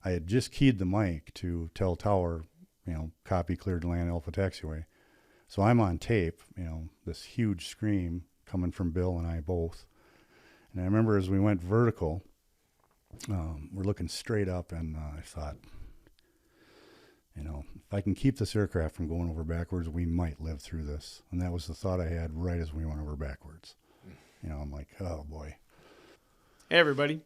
I had just keyed the mic to tell tower, copy cleared to land Alpha Taxiway. So I'm on tape, this huge scream coming from Bill and I both. And I remember as we went vertical, we're looking straight up, and I thought, if I can keep this aircraft from going over backwards, we might live through this. And that was the thought I had right as we went over backwards. I'm like, oh boy. Hey, everybody.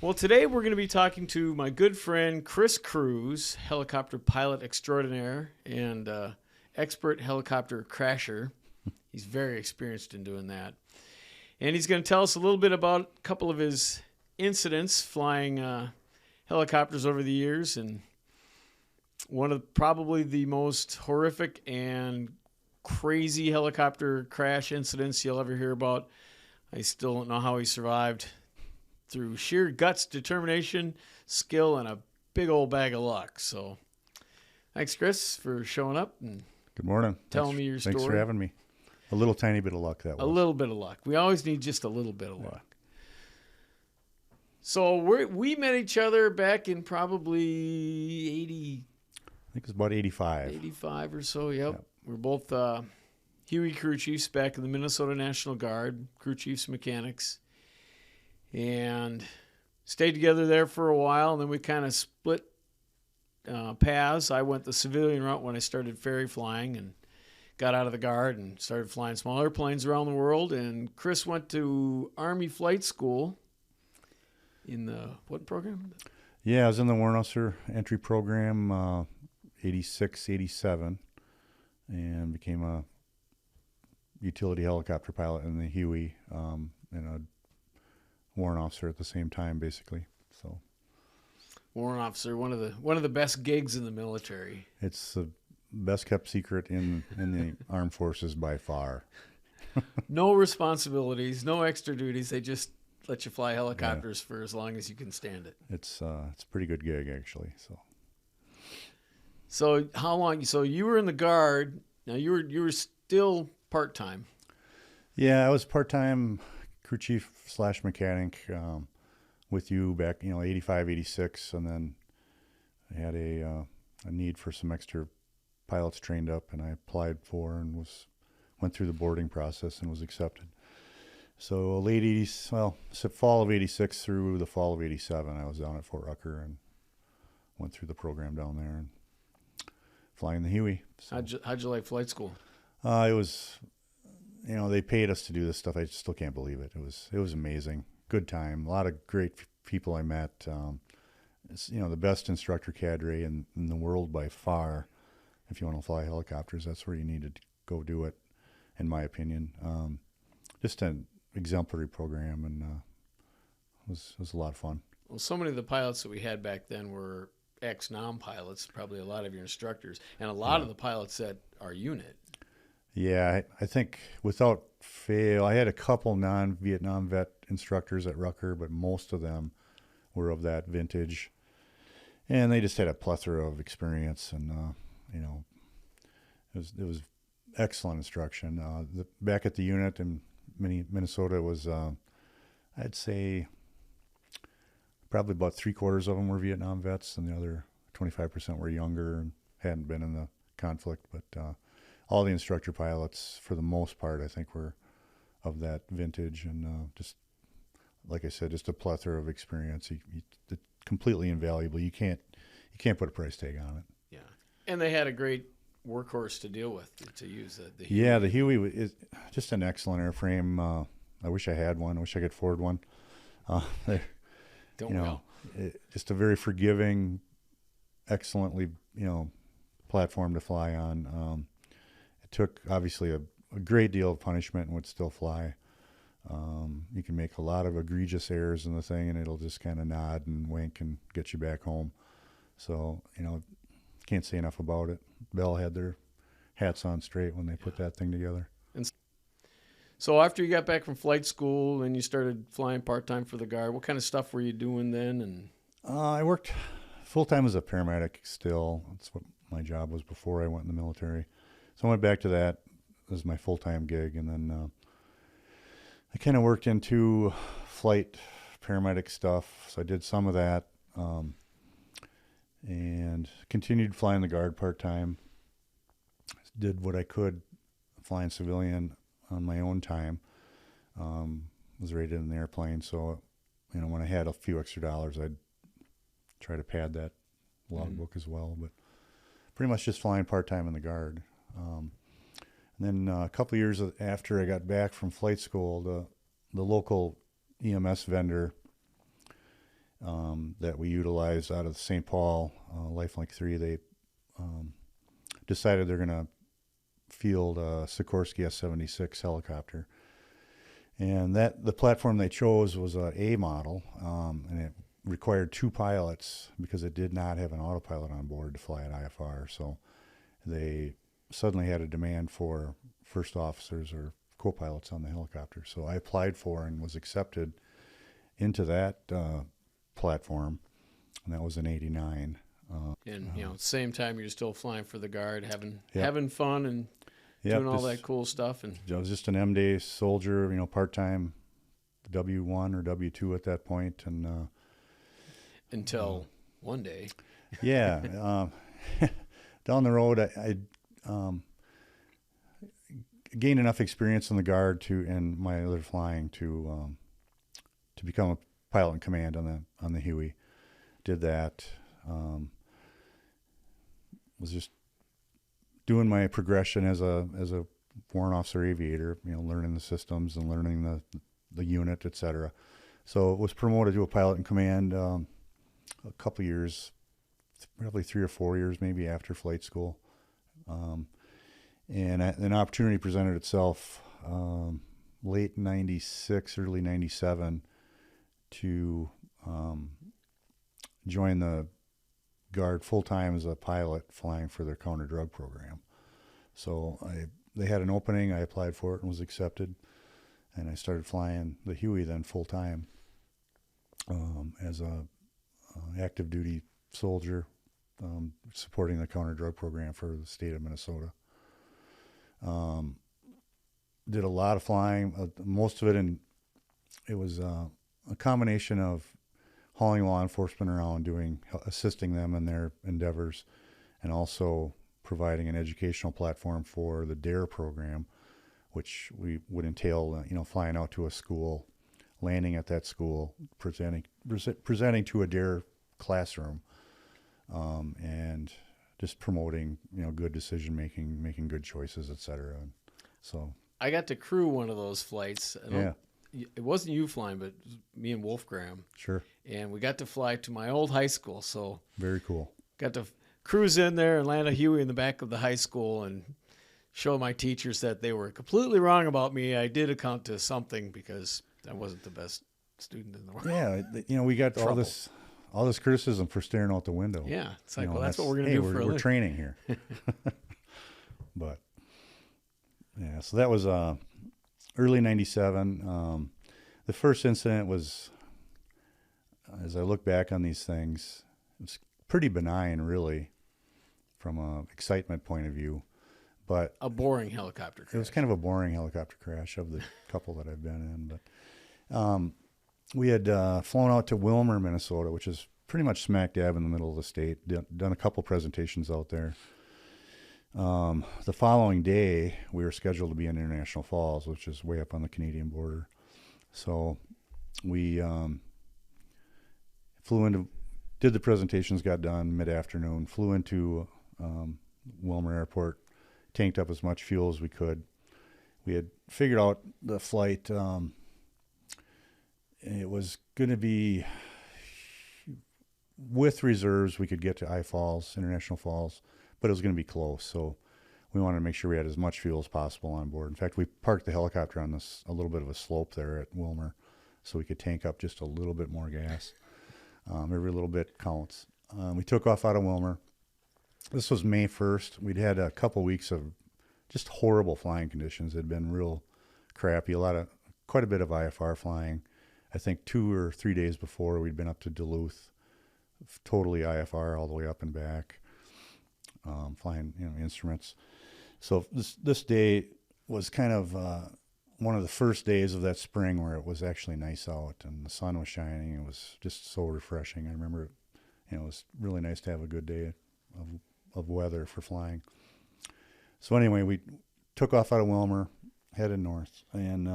Well, today we're going to be talking to my good friend Chris Kruse, helicopter pilot extraordinaire and expert helicopter crasher. He's very experienced in doing that. And he's going to tell us a little bit about a couple of his incidents flying helicopters over the years, and one of probably the most horrific and crazy helicopter crash incidents you'll ever hear about. I still don't know how he survived, through sheer guts, determination, skill, and a big old bag of luck. So thanks, Chris, for showing up and Good morning. telling me your story. Thanks for having me. A little tiny bit of luck that was. A little bit of luck. We always need just a little bit of luck. So we met each other back in probably 80. I think it was about 85. 85 or so, yep. We're both Huey crew chiefs back in the Minnesota National Guard, crew chiefs mechanics, and stayed together there for a while, and then we kind of split paths. I went the civilian route when I started ferry flying and got out of the Guard and started flying small airplanes around the world, and Chris went to Army Flight School in the what program? Yeah, I was in the Warrant Officer Entry Program 86, 87, and became a utility helicopter pilot in the Huey and a warrant officer at the same time, basically. So, warrant officer, one of the best gigs in the military. It's the best kept secret in the armed forces by far. No responsibilities, no extra duties. They just let you fly helicopters for as long as you can stand it. It's a pretty good gig, actually. So how long? So you were in the Guard. Now you were still part-time. Yeah, I was part-time crew chief / mechanic with you back, 85, 86, and then I had a need for some extra pilots trained up, and I applied for and went through the boarding process and was accepted. So fall of 86 through the fall of 87, I was down at Fort Rucker and went through the program down there and flying the Huey. So, how'd you like flight school? It was, they paid us to do this stuff. I still can't believe it. It was amazing. Good time. A lot of great people I met. It's, the best instructor cadre in the world by far. If you want to fly helicopters, that's where you need to go do it, in my opinion. Just an exemplary program, and it was a lot of fun. Well, so many of the pilots that we had back then were ex-nom pilots, probably a lot of your instructors, and a lot of the pilots at our unit. Yeah, I think without fail, I had a couple non-Vietnam vet instructors at Rucker, but most of them were of that vintage, and they just had a plethora of experience, and it was excellent instruction. Back at the unit in Minnesota was, I'd say, probably about 3/4 of them were Vietnam vets, and the other 25% were younger and hadn't been in the conflict. But all the instructor pilots, for the most part, I think were of that vintage, and just like I said, just a plethora of experience. It's completely invaluable. You can't put a price tag on it. Yeah, and they had a great workhorse to deal with, to use the Huey. Yeah, the Huey is just an excellent airframe. I wish I had one. I wish I could afford one. Just a very forgiving, excellently, platform to fly on. It took obviously a great deal of punishment and would still fly. You can make a lot of egregious errors in the thing, and it'll just kind of nod and wink and get you back home. So, can't say enough about it. Bell had their hats on straight when they put that thing together. And so after you got back from flight school and you started flying part-time for the Guard, what kind of stuff were you doing then? And I worked full-time as a paramedic still. That's what my job was before I went in the military. So I went back to that as my full-time gig, and then I kind of worked into flight paramedic stuff. So I did some of that. and continued flying the guard part-time. Did what I could flying civilian on my own time. Was rated in the airplane, so when I had a few extra dollars, I'd try to pad that logbook as well. But pretty much just flying part-time in the guard. And then a couple of years after I got back from flight school, the local EMS vendor that we utilize out of St. Paul, Lifelink 3, they decided they're going to field a Sikorsky S-76 helicopter. And the platform they chose was a A model, and it required 2 pilots because it did not have an autopilot on board to fly at IFR. So they suddenly had a demand for first officers or co-pilots on the helicopter. So I applied for and was accepted into that platform, and that was in '89. And same time you're still flying for the guard, having fun and doing all that cool stuff. And I was just an M-day soldier, part-time W1 or W2 at that point, and until one day. Yeah, down the road, I gained enough experience in the guard and my other flying to become a pilot in command on the Huey. Did that. Was just doing my progression as a warrant officer aviator, learning the systems and learning the unit, etc. So was promoted to a pilot in command a couple of years, probably 3 or 4 years maybe after flight school. And an opportunity presented itself late '96, early '97 to join the Guard full-time as a pilot flying for their counter-drug program. So they had an opening, I applied for it and was accepted, and I started flying the Huey then full-time as a active duty soldier supporting the counter-drug program for the state of Minnesota. Did a lot of flying, most of it it was a combination of hauling law enforcement around, assisting them in their endeavors, and also providing an educational platform for the DARE program, which would entail, flying out to a school, landing at that school, presenting to a DARE classroom, and just promoting, good decision making, making good choices, etc. So I got to crew one of those flights. Yeah. It wasn't you flying, but it was me and Wolf Graham. Sure. And we got to fly to my old high school. So very cool. Got to cruise in there and land a Huey in the back of the high school and show my teachers that they were completely wrong about me. I did account to something because I wasn't the best student in the world. Yeah, we got all this criticism for staring out the window. Yeah, it's like, that's what we're going to do for a living. We're training here. But yeah, so that was early '97. The first incident was, as I look back on these things, it was pretty benign, really, from an excitement point of view. But a boring helicopter crash. It was kind of a boring helicopter crash of the couple that I've been in. But we had flown out to Wilmer, Minnesota, which is pretty much smack dab in the middle of the state. Done a couple presentations out there. The following day, we were scheduled to be in International Falls, which is way up on the Canadian border. So we did the presentations, got done mid-afternoon, flew into Wilmer Airport, tanked up as much fuel as we could. We had figured out the flight. It was going to be, with reserves, we could get to International Falls, but it was going to be close. So we wanted to make sure we had as much fuel as possible on board. In fact, we parked the helicopter on a little bit of a slope there at Wilmer so we could tank up just a little bit more gas. Every little bit counts. We took off out of Wilmer. This was May 1st. We'd had a couple weeks of just horrible flying conditions. It had been real crappy. Quite a bit of IFR flying. I think 2 or 3 days before, we'd been up to Duluth, totally IFR all the way up and back, flying instruments. So this day was kind of one of the first days of that spring where it was actually nice out and the sun was shining. It was just so refreshing. I remember it was really nice to have a good day of weather for flying. So anyway, we took off out of Wilmer, headed north, and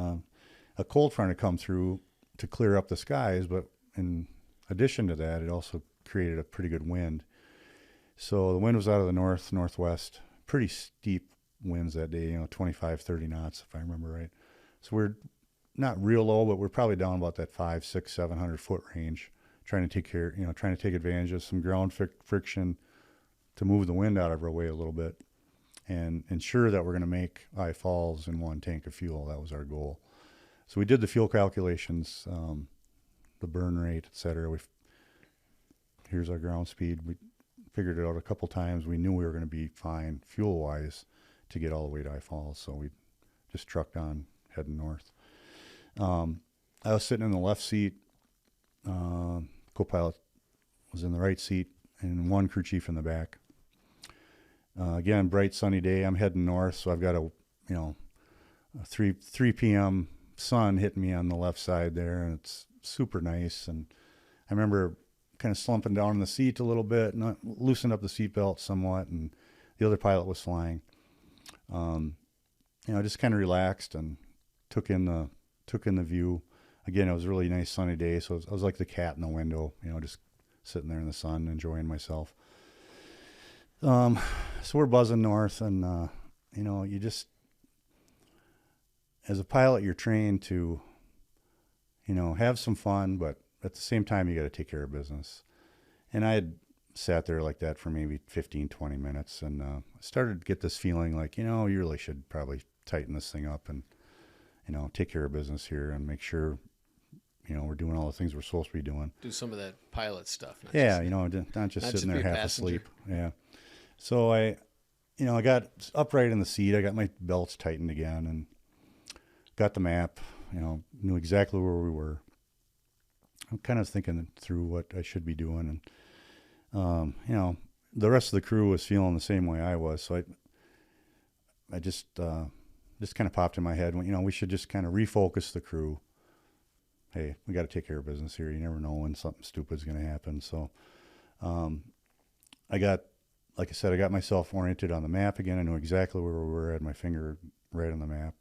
a cold front had come through to clear up the skies, but in addition to that, it also created a pretty good wind. So the wind was out of the northwest, pretty steep winds that day, 25, 30 knots, if I remember right. So we're not real low, but we're probably down about that 500, 600, 700 foot range, trying to take advantage of some ground friction to move the wind out of our way a little bit and ensure that we're going to make I Falls in one tank of fuel. That was our goal. So we did the fuel calculations, the burn rate, et cetera. Here's our ground speed. We figured it out a couple times. We knew we were going to be fine fuel-wise to get all the way to I Falls, so we just trucked on, heading north. I was sitting in the left seat. Co-pilot was in the right seat, and one crew chief in the back. Again, bright sunny day. I'm heading north, so I've got a 3 p.m. sun hitting me on the left side there, and it's super nice. And I remember kind of slumping down in the seat a little bit, and loosened up the seatbelt somewhat, and the other pilot was flying. Just kind of relaxed and took in the view. Again, it was a really nice sunny day, so I was like the cat in the window, just sitting there in the sun, enjoying myself. So we're buzzing north, and you just, as a pilot, you're trained to, have some fun, but at the same time, you got to take care of business. And I had sat there like that for maybe 15, 20 minutes, and I started to get this feeling like, you really should probably tighten this thing up and, take care of business here and make sure, we're doing all the things we're supposed to be doing. Do some of that pilot stuff. Not just sitting there half asleep. Yeah. So I got upright in the seat. I got my belts tightened again and got the map, knew exactly where we were. I'm kind of thinking through what I should be doing. And, the rest of the crew was feeling the same way I was. So I just kind of popped in my head, we should just kind of refocus the crew. Hey, we got to take care of business here. You never know when something stupid is going to happen. So I got myself oriented on the map again. I knew exactly where we were. I had my finger right on the map.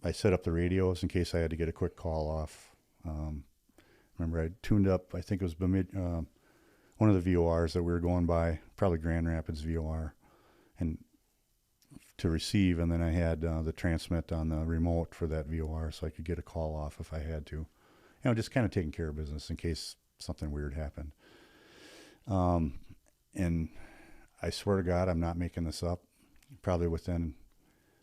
I set up the radios in case I had to get a quick call off. Remember, I tuned up, I think it was one of the VORs that we were going by, probably Grand Rapids VOR, and to receive, and then I had the transmit on the remote for that VOR so I could get a call off if I had to. Just kind of taking care of business in case something weird happened. And I swear to God, I'm not making this up. Probably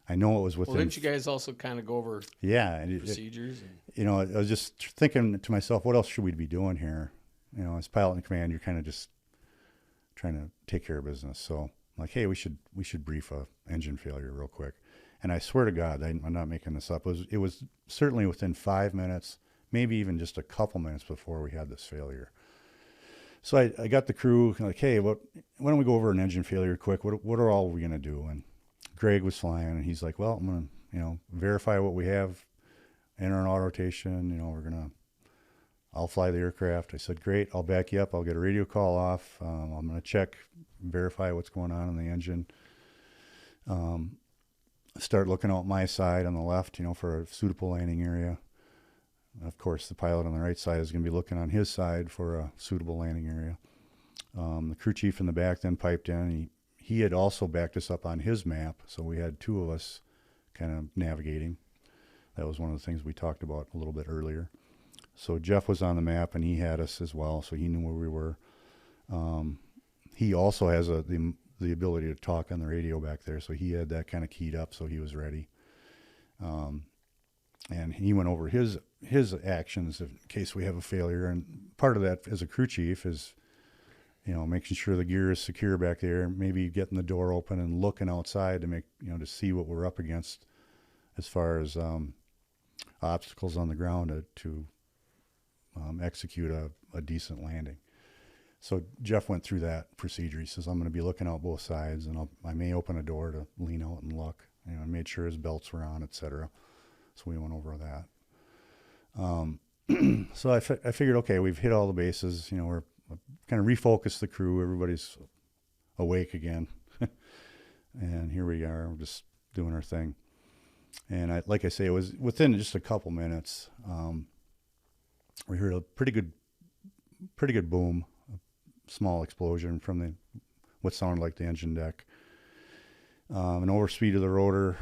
I know it was within. Well, didn't you guys also kind of go over procedures? I was just thinking to myself, what else should we be doing here? As pilot in command, you're kind of just trying to take care of business. So I'm like, hey, we should brief a engine failure real quick. And I swear to God, I'm not making this up. It was certainly within 5 minutes, maybe even just a couple minutes before we had this failure. So I got the crew like, hey, why don't we go over an engine failure quick? What are all we going to do? And Greg was flying, and he's like, well, I'm going to, verify what we have, enter an auto rotation. I'll fly the aircraft. I said, great, I'll back you up. I'll get a radio call off. I'm going to check, verify what's going on in the engine. Start looking out my side on the left, for a suitable landing area. Of course, the pilot on the right side is going to be looking on his side for a suitable landing area. The crew chief in the back then piped in. He had also backed us up on his map, so we had two of us kind of navigating. That was one of the things we talked about a little bit earlier. So Jeff was on the map, and he had us as well, so he knew where we were. He also has the ability to talk on the radio back there, so he had that kind of keyed up, so he was ready. And he went over his actions in case we have a failure. And part of that as a crew chief is, making sure the gear is secure back there, maybe getting the door open and looking outside to to see what we're up against as far as obstacles on the ground to execute a decent landing. So Jeff went through that procedure. He says, I'm going to be looking out both sides, and I may open a door to lean out and look. I made sure his belts were on, etc. So we went over that. So I figured, okay, we've hit all the bases. We're kind of refocused the crew. Everybody's awake again. And here we are, we're just doing our thing. And like I say, it was within just a couple minutes. We heard a pretty good boom, a small explosion from what sounded like the engine deck. An overspeed of the rotor,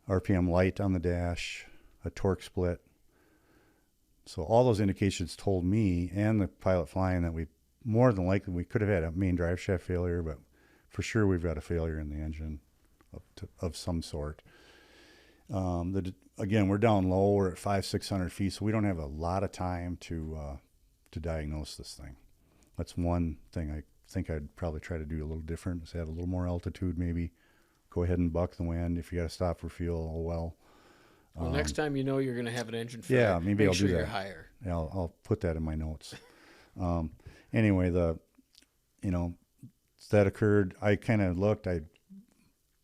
RPM light on the dash, a torque split. So all those indications told me and the pilot flying that more than likely we could have had a main drive shaft failure, but for sure we've got a failure in the engine of some sort. Again, we're down low. We're at 500-600 feet, so we don't have a lot of time to diagnose this thing. That's one thing I think I'd probably try to do a little different, is have a little more altitude maybe. Go ahead and buck the wind. If you got to stop for fuel, oh well. Well, next time you know you're going to have an engine failure, yeah, maybe I'll sure do that. You're higher. Yeah, I'll put that in my notes. Anyway, that occurred. I kind of looked. I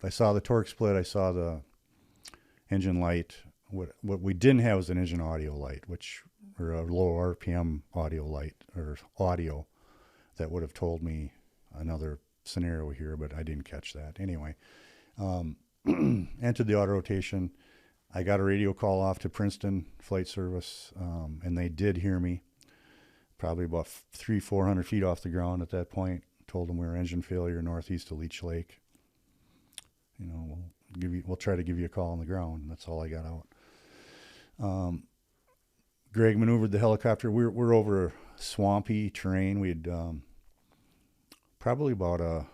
saw the torque split. I saw the engine light. What we didn't have was an engine audio light, or a low RPM audio light or audio that would have told me another scenario here, but I didn't catch that. Anyway, entered the auto rotation. I got a radio call off to Princeton Flight Service, and they did hear me. Probably about 300-400 feet off the ground at that point. Told them we were engine failure northeast of Leech Lake. We'll try to give you a call on the ground. That's all I got out. Greg maneuvered the helicopter. We're over swampy terrain. We'd probably about a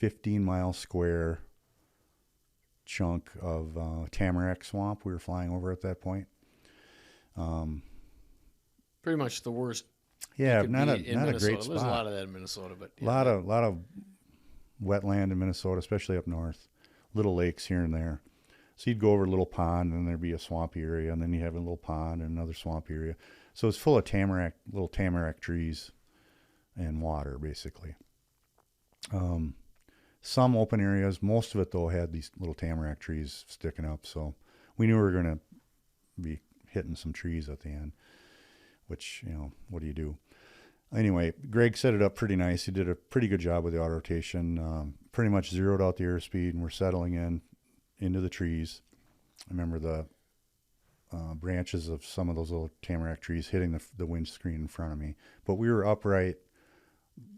15-mile square chunk of tamarack swamp we were flying over at that point. Pretty much the worst. Yeah, not a Minnesota. great spot. There's a lot of that in Minnesota, but a lot of wetland in Minnesota, especially up north. Little lakes here and there. So you'd go over a little pond, and there'd be a swampy area, and then you have a little pond and another swampy area. So it's full of little tamarack trees and water, basically. Some open areas. Most of it, though, had these little tamarack trees sticking up. So we knew we were going to be hitting some trees at the end, which, what do you do? Anyway, Greg set it up pretty nice. He did a pretty good job with the auto rotation. Pretty much zeroed out the airspeed, and we're settling into the trees. I remember the branches of some of those little tamarack trees hitting the windscreen in front of me. But we were upright,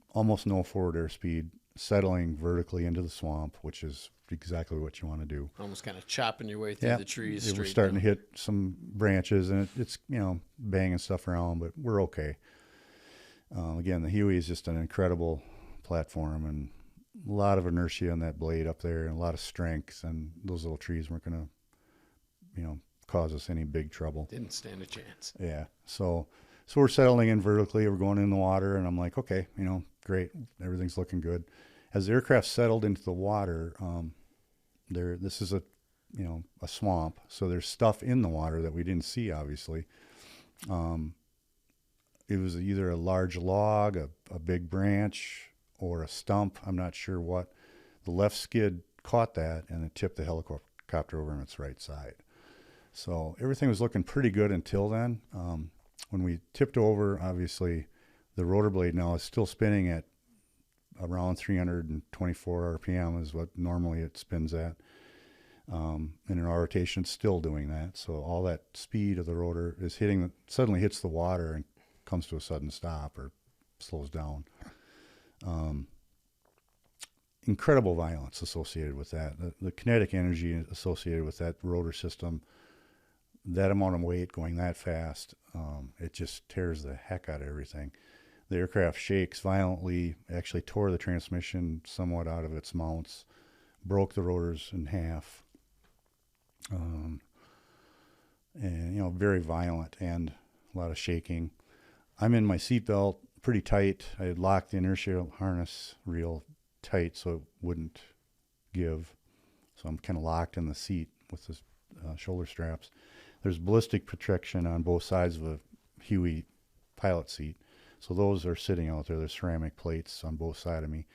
almost no forward airspeed, settling vertically into the swamp, which is exactly what you want to do. Almost kind of chopping your way through the trees. We're starting to hit some branches, and it's banging stuff around, but we're okay. Again, the Huey is just an incredible platform, and a lot of inertia on that blade up there, and a lot of strength, and those little trees weren't going to, cause us any big trouble. Didn't stand a chance. Yeah. So we're settling in vertically. We're going in the water, and I'm like, okay, great. Everything's looking good. As the aircraft settled into the water, this is a swamp, so there's stuff in the water that we didn't see, obviously. It was either a large log, a big branch, or a stump. I'm not sure what. The left skid caught that, and it tipped the helicopter over on its right side. So everything was looking pretty good until then. When we tipped over, obviously, the rotor blade now is still spinning at around 324 RPM is what normally it spins at. And in our rotation, it's still doing that. So all that speed of the rotor is suddenly hits the water and comes to a sudden stop or slows down. Incredible violence associated with that. The kinetic energy associated with that rotor system, that amount of weight going that fast, it just tears the heck out of everything. The aircraft shakes violently, actually tore the transmission somewhat out of its mounts, broke the rotors in half, and very violent and a lot of shaking. I'm in my seatbelt pretty tight. I had locked the inertia harness real tight so it wouldn't give. So I'm kind of locked in the seat with the shoulder straps. There's ballistic protection on both sides of a Huey pilot seat. So those are sitting out there. There's ceramic plates on both sides of me.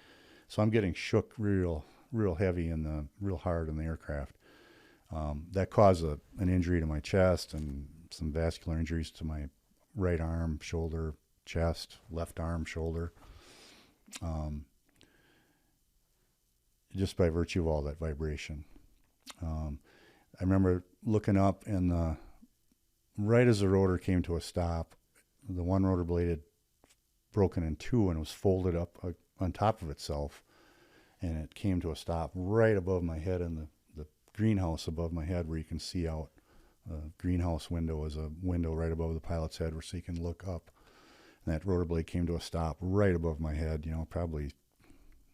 So I'm getting shook real heavy real hard in the aircraft. That caused an injury to my chest and some vascular injuries to my right arm, shoulder, chest, left arm, shoulder. Just by virtue of all that vibration. I remember looking up, and right as the rotor came to a stop, the one rotor blade had broken in two and was folded up on top of itself, and it came to a stop right above my head in the greenhouse above my head, where you can see out. The greenhouse window is a window right above the pilot's head, where so you can look up. And that rotor blade came to a stop right above my head. Probably,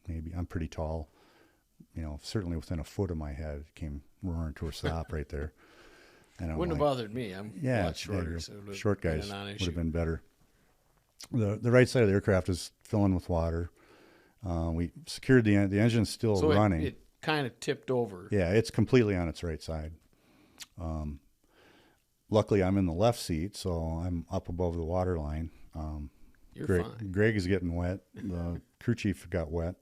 maybe I'm pretty tall. Certainly within a foot of my head, it came roaring to a stop right there. And I'm Wouldn't have bothered me. I'm a lot shorter. So short guys would have been better. The right side of the aircraft is filling with water. We secured the engine's still running. It kind of tipped over. Yeah, it's completely on its right side. Luckily, I'm in the left seat, so I'm up above the water line. You're fine. Greg is getting wet. The crew chief got wet.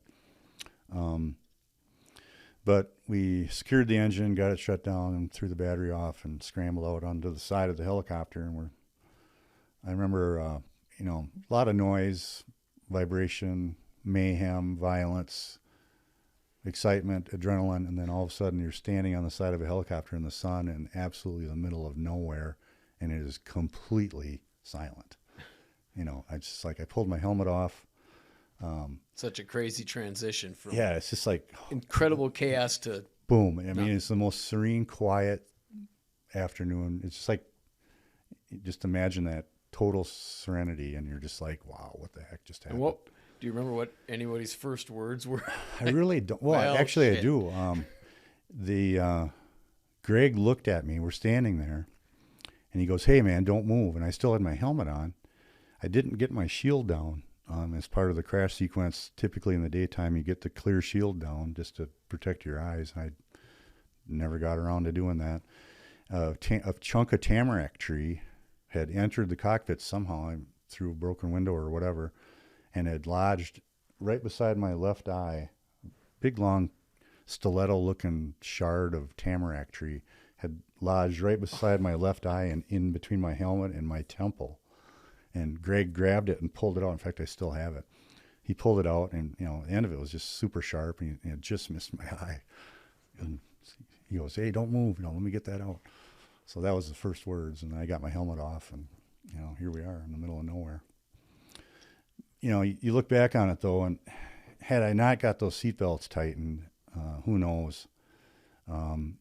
But we secured the engine, got it shut down, and threw the battery off and scrambled out onto the side of the helicopter. And I remember, a lot of noise, vibration, mayhem, violence, excitement, adrenaline, and then all of a sudden you're standing on the side of a helicopter in the sun in absolutely the middle of nowhere, and it is completely silent. I pulled my helmet off. Such a crazy transition from it's just like incredible chaos to boom. It's the most serene, quiet afternoon. It's just like, just imagine that total serenity, and you're just like, wow, what the heck just happened? Do you remember what anybody's first words were? I really don't. Well, actually, I do. Greg looked at me. We're standing there, and he goes, "Hey, man, don't move." And I still had my helmet on. I didn't get my shield down. As part of the crash sequence, typically in the daytime, you get the clear shield down just to protect your eyes. I never got around to doing that. A chunk of tamarack tree had entered the cockpit somehow through a broken window or whatever, and had lodged right beside my left eye. Big, long, stiletto-looking shard of tamarack tree had lodged right beside my left eye and in between my helmet and my temple. And Greg grabbed it and pulled it out. In fact, I still have it. He pulled it out, and the end of it was just super sharp, and it just missed my eye. And he goes, "Hey, don't move. Let me get that out." So that was the first words, and I got my helmet off, and here we are in the middle of nowhere. You look back on it though, and had I not got those seatbelts tightened, who knows? I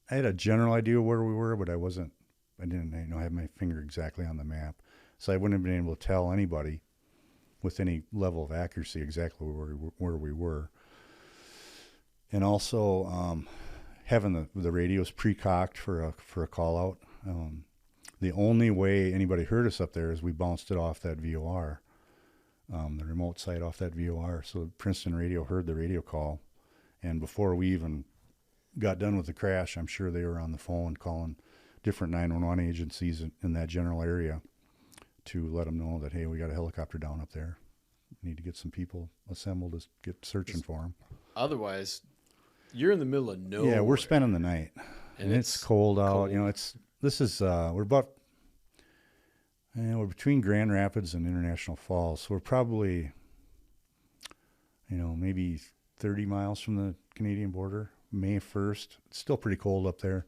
had a general idea where we were, but I didn't have my finger exactly on the map. So I wouldn't have been able to tell anybody with any level of accuracy exactly where we were. And also having the radios pre-cocked for a call out. The only way anybody heard us up there is we bounced it off that VOR, the remote site off that VOR. So Princeton Radio heard the radio call. And before we even got done with the crash, I'm sure they were on the phone calling different 911 agencies in that general area to let them know that, hey, we got a helicopter down up there. We need to get some people assembled to get searching for them. Otherwise, you're in the middle of nowhere. Yeah, we're spending the night, and it's cold out. We're between Grand Rapids and International Falls, so we're probably, maybe 30 miles from the Canadian border. May 1st, it's still pretty cold up there.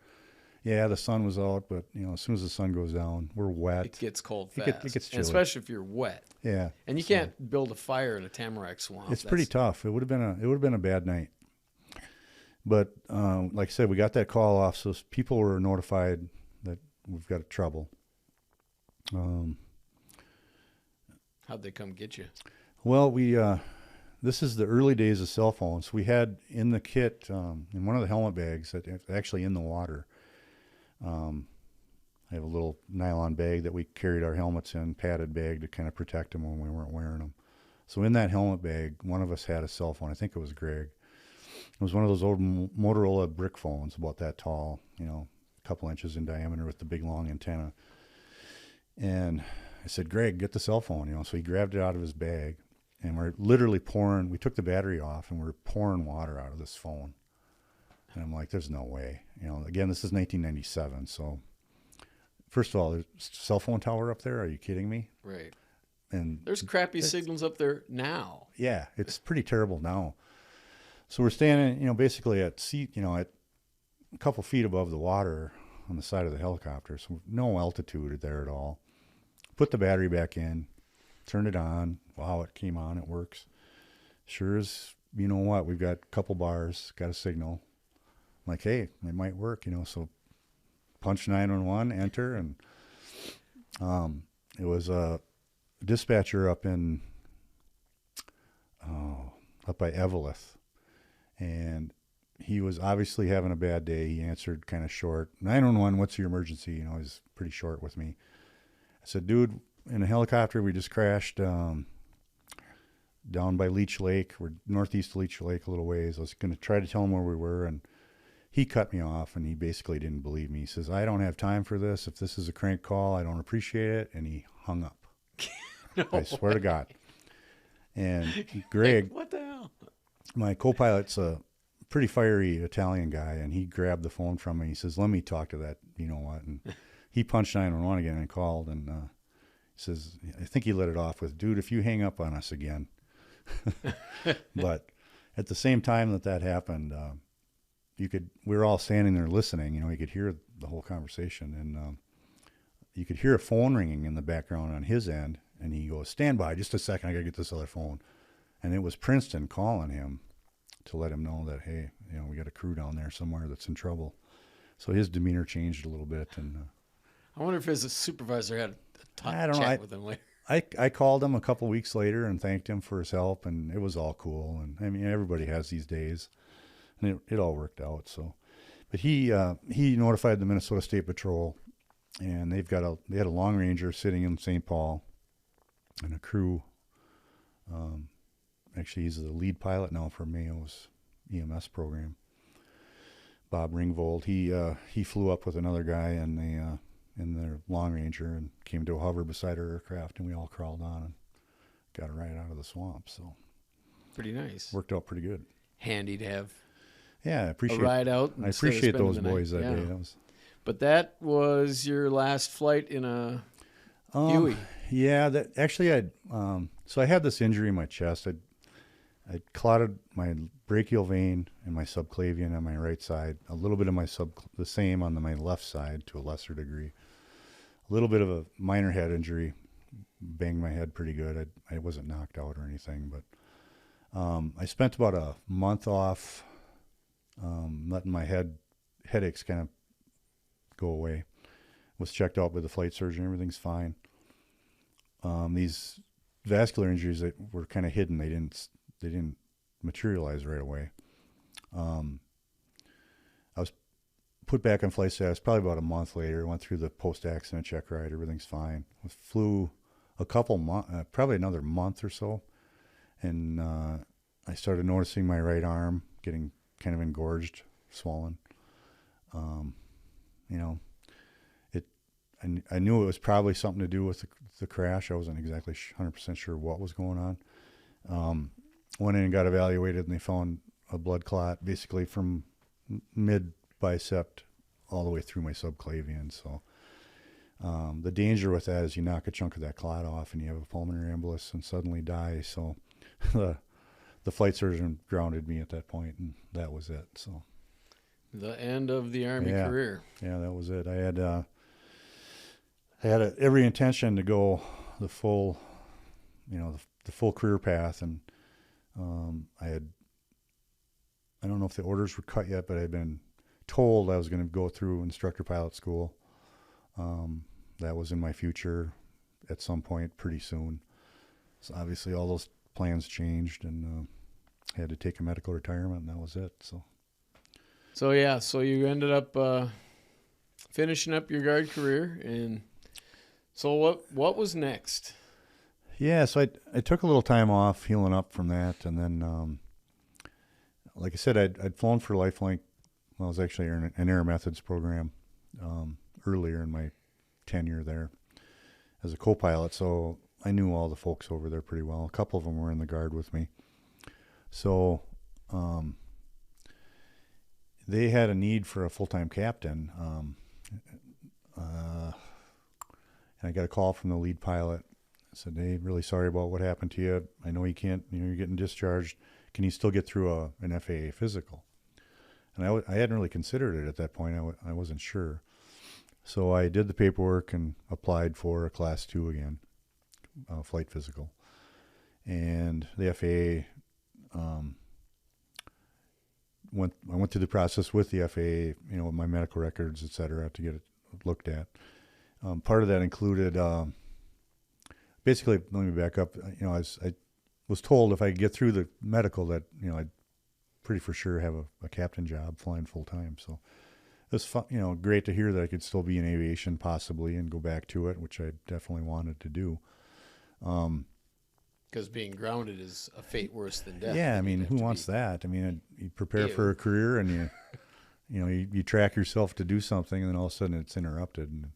Yeah, the sun was out, but as soon as the sun goes down, we're wet. It gets cold fast. It gets chilly. Especially if you're wet. Yeah. And you can't build a fire in a tamarack swamp. It's pretty tough. It would have been a bad night. But like I said, we got that call off, so people were notified that we've got trouble. How'd they come get you? Well, this is the early days of cell phones. We had in the kit, in one of the helmet bags, that actually in the water. I have a little nylon bag that we carried our helmets in, padded bag to kind of protect them when we weren't wearing them. So in that helmet bag, one of us had a cell phone. I think it was Greg. It was one of those old Motorola brick phones, about that tall, a couple inches in diameter with the big long antenna. And I said, "Greg, get the cell phone," So he grabbed it out of his bag, and we're literally pouring. We took the battery off, and we're pouring water out of this phone. And I'm like, there's no way. Again, this is 1997. So first of all, there's a cell phone tower up there. Are you kidding me? Right. And there's crappy signals up there now. Yeah, it's pretty terrible now. So we're standing, basically at at a couple feet above the water on the side of the helicopter. So no altitude there at all. Put the battery back in, turned it on. Wow, it came on. It works. Sure as you know what, we've got a couple bars, got a signal. I'm like, hey, it might work, so punch 911, enter, and it was a dispatcher up by Eveleth, and he was obviously having a bad day. He answered kind of short. 911, what's your emergency? He's pretty short with me. I said, dude, in a helicopter, we just crashed down by Leech Lake. We're northeast of Leech Lake a little ways. I was going to try to tell him where we were, and he cut me off, and he basically didn't believe me. He says, I don't have time for this. If this is a crank call, I don't appreciate it. And he hung up. No I swear to God. And Greg, what the hell? My co-pilot's a pretty fiery Italian guy, and he grabbed the phone from me. He says, let me talk to that, you know what? And he punched 911 again and called, and he says, I think he let it off with, dude, if you hang up on us again. But at the same time that happened, we were all standing there listening. You could hear the whole conversation, and you could hear a phone ringing in the background on his end, and he goes, stand by just a second, I got to get this other phone. And it was Princeton calling him to let him know that, hey, we got a crew down there somewhere that's in trouble. So his demeanor changed a little bit. And I wonder if his supervisor had a I don't chat know. with him later. I called him a couple weeks later and thanked him for his help, and it was all cool. And I mean, everybody has these days, and it all worked out. So, but he notified the Minnesota State Patrol, and they had a Long Ranger sitting in St. Paul, and a crew. Actually, he's the lead pilot now for Mayo's EMS program. Bob Ringvold. He flew up with another guy in the Long Ranger and came to a hover beside our aircraft, and we all crawled on and got it right out of the swamp. So pretty nice. Worked out pretty good. Handy to have. Yeah, I appreciate a ride out. I appreciate those boys that day. But that was your last flight in a Huey. Yeah, that actually so I had this injury in my chest. I clotted my brachial vein and my subclavian on my right side. A little bit of the same on my left side to a lesser degree. A little bit of a minor head injury. Banged my head pretty good. I wasn't knocked out or anything, but I spent about a month off, letting my headaches kind of go away. Was checked out by the flight surgeon. Everything's fine. These vascular injuries that were kind of hidden, they didn't materialize right away. I was put back on flight status probably about a month later. Went through the post-accident check ride. Everything's fine. Flew a couple months, probably another month or so, and I started noticing my right arm getting kind of engorged, swollen. I knew it was probably something to do with the crash. I wasn't exactly 100% sure what was going on. Went in and got evaluated, and they found a blood clot basically from mid bicep all the way through my subclavian. So the danger with that is you knock a chunk of that clot off and you have a pulmonary embolus and suddenly die. So the flight surgeon grounded me at that point, and that was it. So the end of the Army career. Yeah, that was it. I had every intention to go the full, the full career path, and I don't know if the orders were cut yet, but I'd been told I was going to go through instructor pilot school. That was in my future at some point pretty soon. So obviously all those plans changed, and I had to take a medical retirement, and that was it. So you ended up finishing up your guard career, and so what was next? Yeah, so I took a little time off healing up from that, and then, like I said, I'd flown for LifeLink. Well, I was actually in an Air Methods program earlier in my tenure there as a co-pilot, so I knew all the folks over there pretty well. A couple of them were in the Guard with me. So they had a need for a full-time captain. And I got a call from the lead pilot. I said, "Hey, really sorry about what happened to you. I know you can't, you're getting discharged. Can you still get through an FAA physical?" And I hadn't really considered it at that point. I wasn't sure. So I did the paperwork and applied for a Class 2 again, flight physical. And the FAA, I went through the process with the FAA, with my medical records, et cetera, to get it looked at. Part of that included, basically, let me back up. I was told if I could get through the medical that, I'd pretty for sure have a captain job flying full time. So it was fun, great to hear that I could still be in aviation possibly and go back to it, which I definitely wanted to do. Because being grounded is a fate worse than death. Yeah, I mean, who wants that? I mean, you prepare for a career and you track yourself to do something, and then all of a sudden it's interrupted. And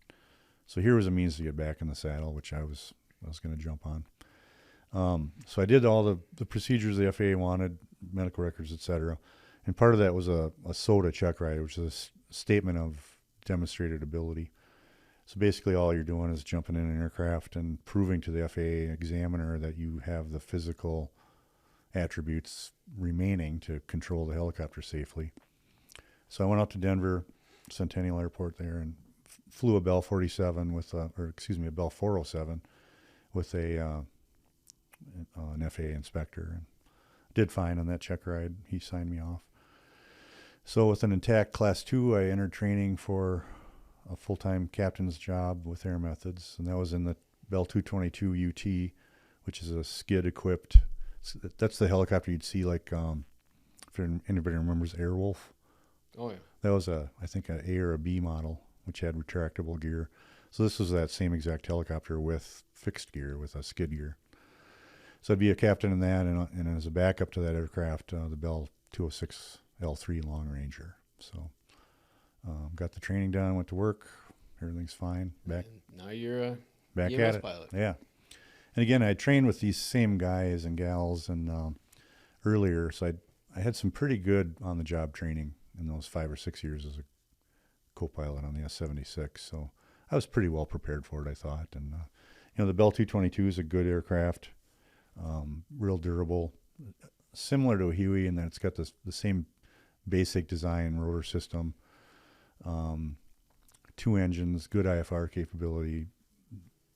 so here was a means to get back in the saddle, which I was going to jump on. So I did all the procedures the FAA wanted, medical records, et cetera. And part of that was a SOTA check ride, which is a statement of demonstrated ability. So basically all you're doing is jumping in an aircraft and proving to the FAA examiner that you have the physical attributes remaining to control the helicopter safely. So I went out to Denver, Centennial Airport there, and flew a Bell 47 a Bell 407 with an FAA inspector, and did fine on that check ride. He signed me off. So with an intact Class 2, I entered training for a full-time captain's job with Air Methods, and that was in the Bell 222 UT, which is a skid-equipped. That's the helicopter you'd see, like, if anybody remembers Airwolf. Oh, yeah. That was I think an A or a B model, which had retractable gear. So this was that same exact helicopter with fixed gear, with a skid gear. So I'd be a captain in that, and as a backup to that aircraft, the Bell 206 L3 Long Ranger. So got the training done, went to work, everything's fine. Back. And now you're a back EMS at it. pilot. Yeah. And again, I trained with these same guys and gals and earlier, so I had some pretty good on-the-job training in those 5 or 6 years as a co-pilot on the S-76. So I was pretty well prepared for it, I thought. And the Bell 222 is a good aircraft, real durable, similar to a Huey in that it's got the same basic design rotor system, 2 engines, good IFR capability,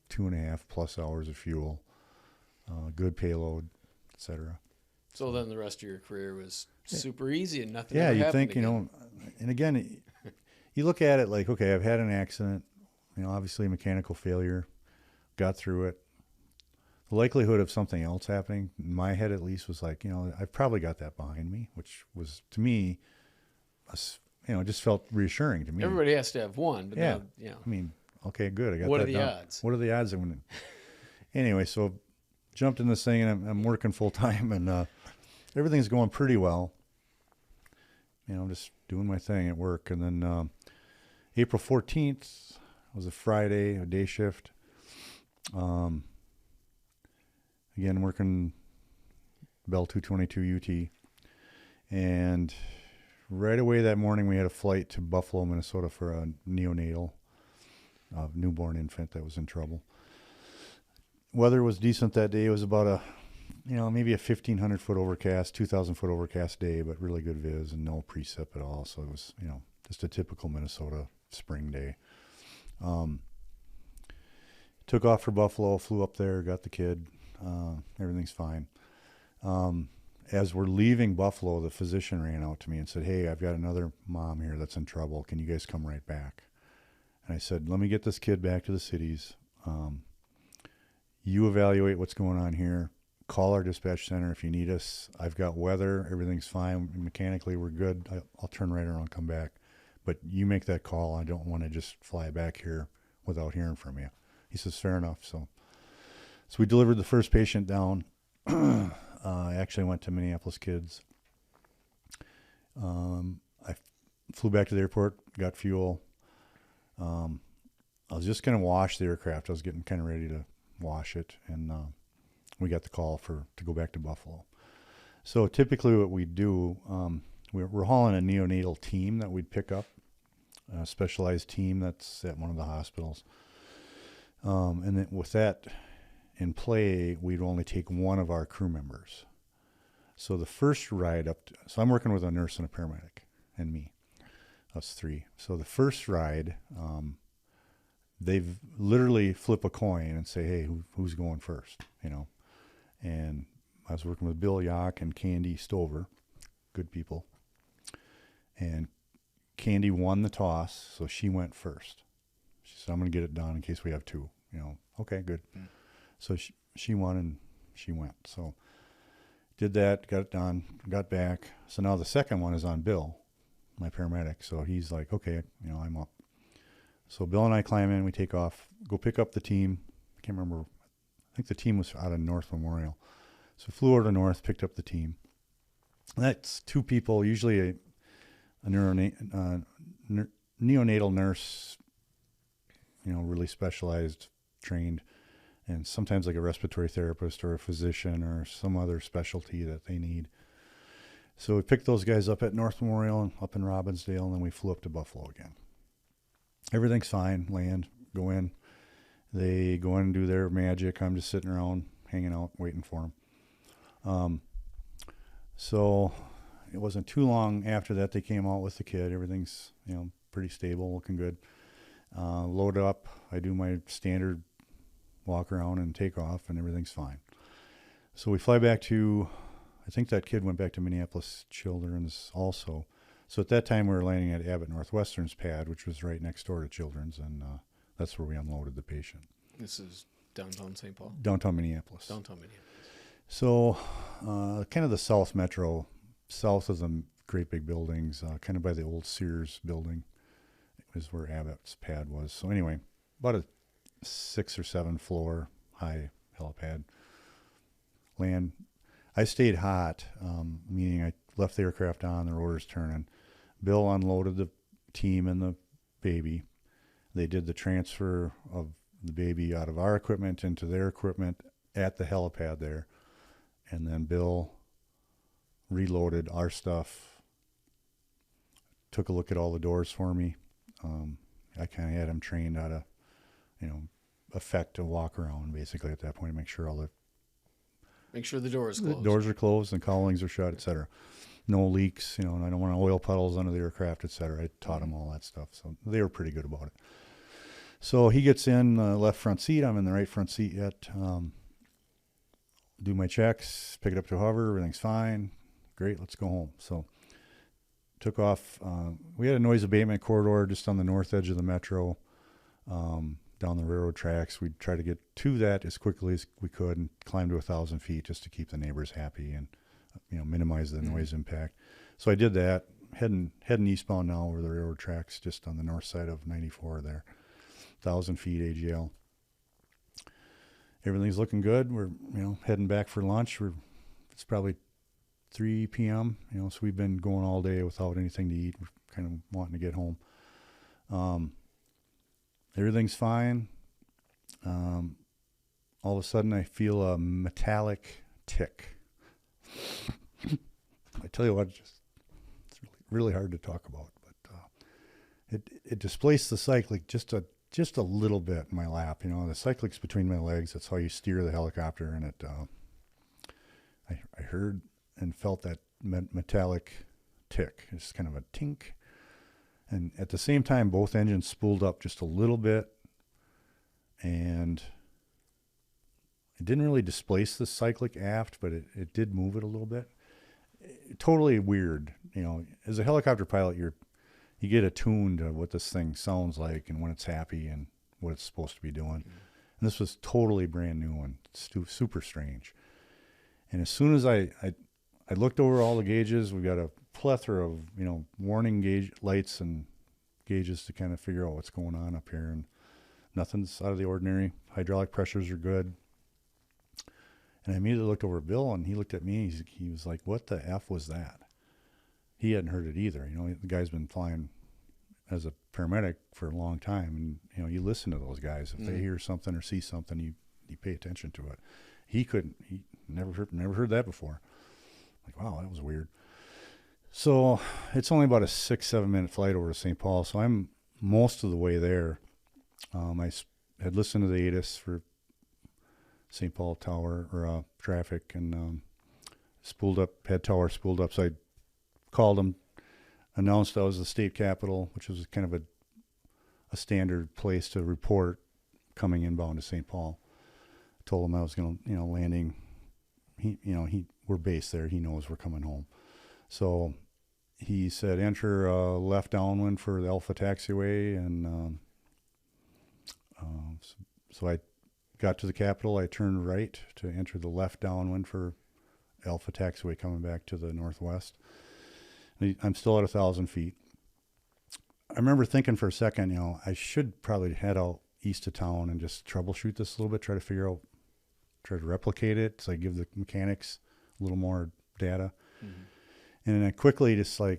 2.5+ hours of fuel, good payload, etc. So then the rest of your career was super easy and nothing Yeah, ever you happened think, again. and again, you look at it like, okay, I've had an accident, obviously a mechanical failure, got through it. The likelihood of something else happening, in my head at least, was like, I've probably got that behind me, which was, to me, it just felt reassuring to me. Everybody has to have one, but Yeah. now, I mean, okay, good. I got what that are the done. odds? What are the odds? Anyway, so jumped in this thing, and I'm working full time, and everything's going pretty well. I'm just doing my thing at work. And then April 14th was a Friday, a day shift. Again, working Bell 222 UT. And right away that morning, we had a flight to Buffalo, Minnesota for a neonatal newborn infant that was in trouble. Weather was decent that day. It was about maybe a 1,500-foot overcast, 2,000-foot overcast day, but really good viz and no precip at all. So it was, just a typical Minnesota spring day. Took off for Buffalo, flew up there, got the kid. Everything's fine. As we're leaving Buffalo, the physician ran out to me and said, "Hey, I've got another mom here that's in trouble. Can you guys come right back?" And I said, "Let me get this kid back to the cities. You evaluate what's going on here. Call our dispatch center if you need us. I've got weather. Everything's fine. Mechanically, we're good. I'll turn right around and come back. But you make that call. I don't want to just fly back here without hearing from you." He says, "Fair enough." So we delivered the first patient down. I actually went to Minneapolis Kids. I flew back to the airport, got fuel. I was just going to wash the aircraft. I was getting kind of ready to wash it, and we got the call to go back to Buffalo. So typically what we do, we're hauling a neonatal team that we'd pick up, a specialized team that's at one of the hospitals. And then with that in play, we'd only take one of our crew members. So the first ride so I'm working with a nurse and a paramedic and me, us three. So the first ride, they've literally flip a coin and say, hey, who's going first, And I was working with Bill Yock and Candy Stover, good people. And Candy won the toss, so she went first. She said, I'm going to get it done in case we have two. Okay, good. Mm. So she won and she went. So did that, got it done, got back. So now the second one is on Bill, my paramedic. So he's like, okay, I'm up. So Bill and I climb in, we take off, go pick up the team. I can't remember. I think the team was out of North Memorial. So flew over to North, picked up the team. That's two people, usually a neonatal nurse, really specialized, trained, and sometimes like a respiratory therapist or a physician or some other specialty that they need. So we picked those guys up at North Memorial and up in Robbinsdale, and then we flew up to Buffalo again. Everything's fine, land, go in. They go in and do their magic. I'm just sitting around, hanging out, waiting for them. So it wasn't too long after that they came out with the kid. Everything's, pretty stable, looking good. Load up. I do my standard walk around and take off, and everything's fine. So we fly back to, I think that kid went back to Minneapolis Children's also. So at that time we were landing at Abbott Northwestern's pad, which was right next door to Children's, and that's where we unloaded the patient. This is downtown St. Paul? Downtown Minneapolis. Downtown Minneapolis. So kind of the South Metro, south of the great big buildings, kind of by the old Sears building is where Abbott's pad was. So anyway, about a 6 or 7 floor high helipad. Land. I stayed hot, meaning I left the aircraft on, the rotors turning. Bill unloaded the team and the baby. They did the transfer of the baby out of our equipment into their equipment at the helipad there. And then Bill reloaded our stuff, took a look at all the doors for me. I kind of had him trained how to, effect a walk around basically at that point to make sure the door is closed. The doors are closed and cowlings are shut, etc. No leaks, and I don't want oil puddles under the aircraft, etc. I taught him all that stuff, so they were pretty good about it. So he gets in the left front seat. I'm in the right front seat yet. Do my checks, pick it up to hover, everything's fine. Great, let's go home. So took off. We had a noise abatement corridor just on the north edge of the metro, down the railroad tracks. We'd try to get to that as quickly as we could and climb to 1,000 feet just to keep the neighbors happy and minimize the noise impact. So I did that. Heading eastbound now over the railroad tracks just on the north side of 94 there. 1,000 feet AGL. Everything's looking good. We're heading back for lunch. It's probably 3 p.m. So we've been going all day without anything to eat. We're kind of wanting to get home. Everything's fine. All of a sudden, I feel a metallic tick. I tell you what, it's really hard to talk about, but it displaced the cyclic just a little bit in my lap. The cyclic's between my legs. That's how you steer the helicopter, and I heard and felt that metallic tick. It's kind of a tink. And at the same time, both engines spooled up just a little bit, and it didn't really displace the cyclic aft, but it did move it a little bit. Totally weird. As a helicopter pilot, you get attuned to what this thing sounds like and when it's happy and what it's supposed to be doing. Mm-hmm. And this was totally brand new and super strange. And as soon as I looked over all the gauges, we got a plethora of, warning gauge lights and gauges to kind of figure out what's going on up here. And nothing's out of the ordinary. Hydraulic pressures are good. And I immediately looked over at Bill, and he looked at me. He was like, what the F was that? He hadn't heard it either. The guy's been flying as a paramedic for a long time. And, you listen to those guys. If they hear something or see something, you pay attention to it. He never heard that before. Like, wow, that was weird. So it's only about a 6-7 minute flight over to St. Paul. So I'm most of the way there. Had listened to the ATIS for St. Paul Tower or traffic, and had tower spooled up. So I called them, announced I was the state capital, which was kind of a standard place to report coming inbound to St. Paul. Told him I was going to, landing. We're based there. He knows we're coming home. So he said, enter left downwind for the Alpha Taxiway. And so I got to the Capitol. I turned right to enter the left downwind for Alpha Taxiway coming back to the northwest. I'm still at 1,000 feet. I remember thinking for a second, I should probably head out east of town and just troubleshoot this a little bit, try to replicate it, so I give the mechanics a little more data. Mm-hmm. And then I quickly just I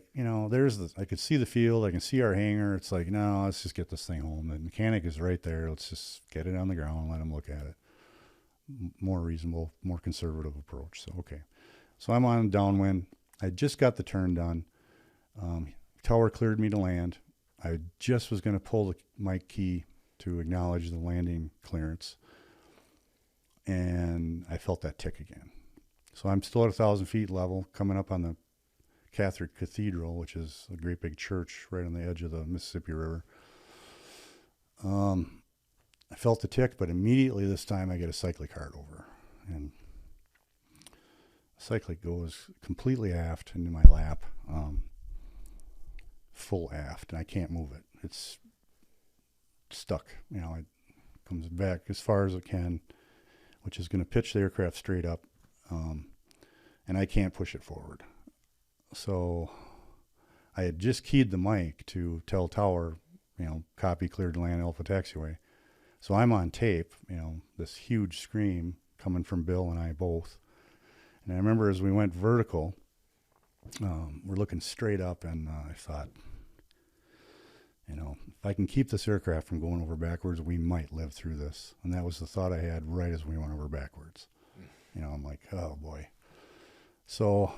could see the field, I can see our hangar. It's like, no, let's just get this thing home. The mechanic is right there. Let's just get it on the ground and let him look at it. More reasonable, more conservative approach. So, okay. So I'm on downwind. I just got the turn done. Tower cleared me to land. I just was going to pull the mic key to acknowledge the landing clearance. And I felt that tick again. So I'm still at 1,000 feet level, coming up on the Catholic Cathedral, which is a great big church right on the edge of the Mississippi River. I felt the tick, but immediately this time I get a cyclic hard over. And the cyclic goes completely aft into my lap, full aft, and I can't move it. It's stuck. It comes back as far as it can, which is going to pitch the aircraft straight up, and I can't push it forward. So I had just keyed the mic to tell tower, copy cleared to land Alpha Taxiway. So I'm on tape, this huge scream coming from Bill and I both. And I remember as we went vertical, we're looking straight up, and I thought, if I can keep this aircraft from going over backwards, we might live through this. And that was the thought I had right as we went over backwards. I'm like, oh boy. So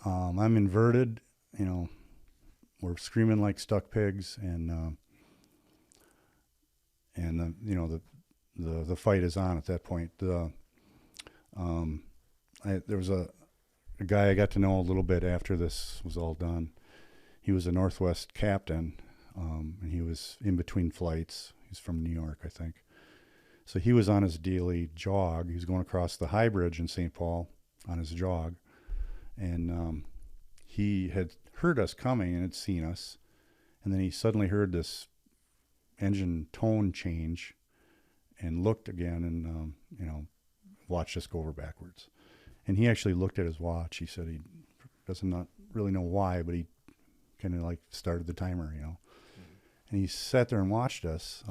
I'm inverted, we're screaming like stuck pigs, and the fight is on at that point. There was a guy I got to know a little bit after this was all done. He was a Northwest captain, and he was in between flights. He's from New York, I think. So he was on his daily jog. He was going across the High Bridge in St. Paul on his jog. And he had heard us coming and had seen us. And then he suddenly heard this engine tone change and looked again and, watched us go over backwards. And he actually looked at his watch. He said he doesn't not really know why, but he kind of started the timer, Mm-hmm. And he sat there and watched us.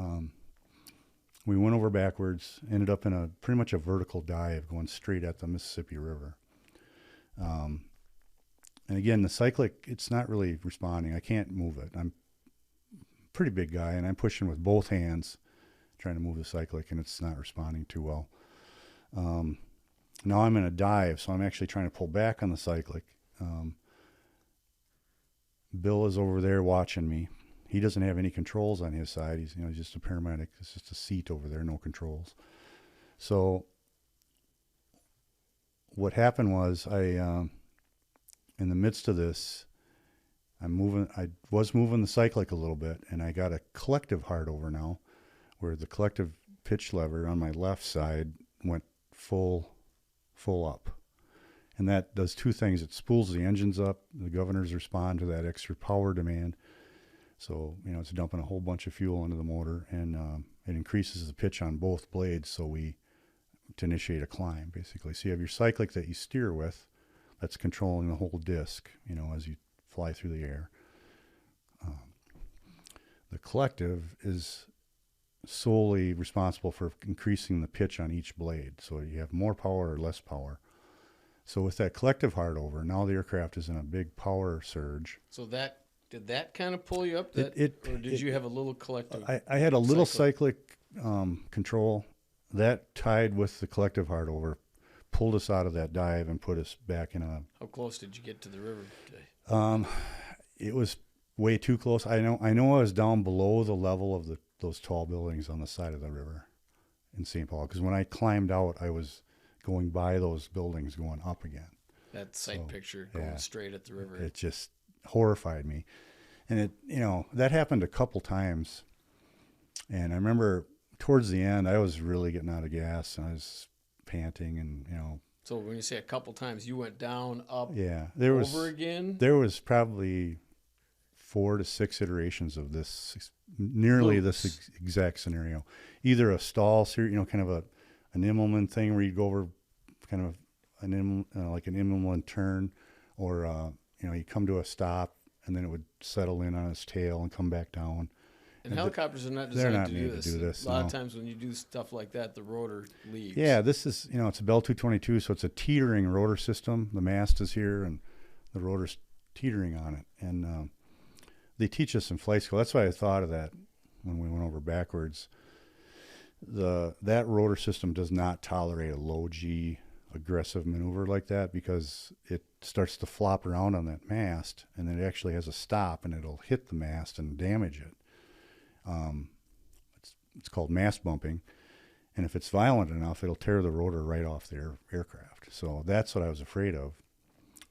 We went over backwards, ended up in pretty much a vertical dive going straight at the Mississippi River. And again, the cyclic, it's not really responding. I can't move it. I'm a pretty big guy, and I'm pushing with both hands, trying to move the cyclic, and it's not responding too well. Now I'm in a dive, so I'm actually trying to pull back on the cyclic. Bill is over there watching me. He doesn't have any controls on his side. He's just a paramedic. It's just a seat over there, no controls. So what happened was in the midst of this, I was moving the cyclic a little bit, and I got a collective hard over now, where the collective pitch lever on my left side went full up. And that does two things. It spools the engines up. The governors respond to that extra power demand. So, it's dumping a whole bunch of fuel into the motor, and it increases the pitch on both blades to initiate a climb, basically. So you have your cyclic that you steer with that's controlling the whole disc, as you fly through the air. The collective is solely responsible for increasing the pitch on each blade. So you have more power or less power. So with that collective hard over, now the aircraft is in a big power surge. So did that kind of pull you up? Or did you have a little collective? I had a little cyclic control. That tied with the collective hard over, pulled us out of that dive and put us back in a... How close did you get to the river? It was way too close. I know I was down below the level of those tall buildings on the side of the river in St. Paul, because when I climbed out, I was going by those buildings going up again. That sight So, picture going straight at the river. It just horrified me. And that happened a couple times. And I remember towards the end, I was really getting out of gas and I was panting and, So when you say a couple times, you went down, up, over again? There was probably 4 to 6 iterations of nearly this exact scenario. Either a stall, kind of an Immelman thing where you go over kind of like an Immelman turn, or, you come to a stop and then it would settle in on its tail and come back down. And helicopters are not designed to do this. A lot of times when you do stuff like that, the rotor leaves. Yeah, this is, it's a Bell 222, so it's a teetering rotor system. The mast is here and the rotor's teetering on it. And they teach us in flight school. That's why I thought of that when we went over backwards. That rotor system does not tolerate a low G aggressive maneuver like that, because it starts to flop around on that mast, and then it actually has a stop and it'll hit the mast and damage it. It's called mast bumping, and if it's violent enough, it'll tear the rotor right off the aircraft. So that's what I was afraid of.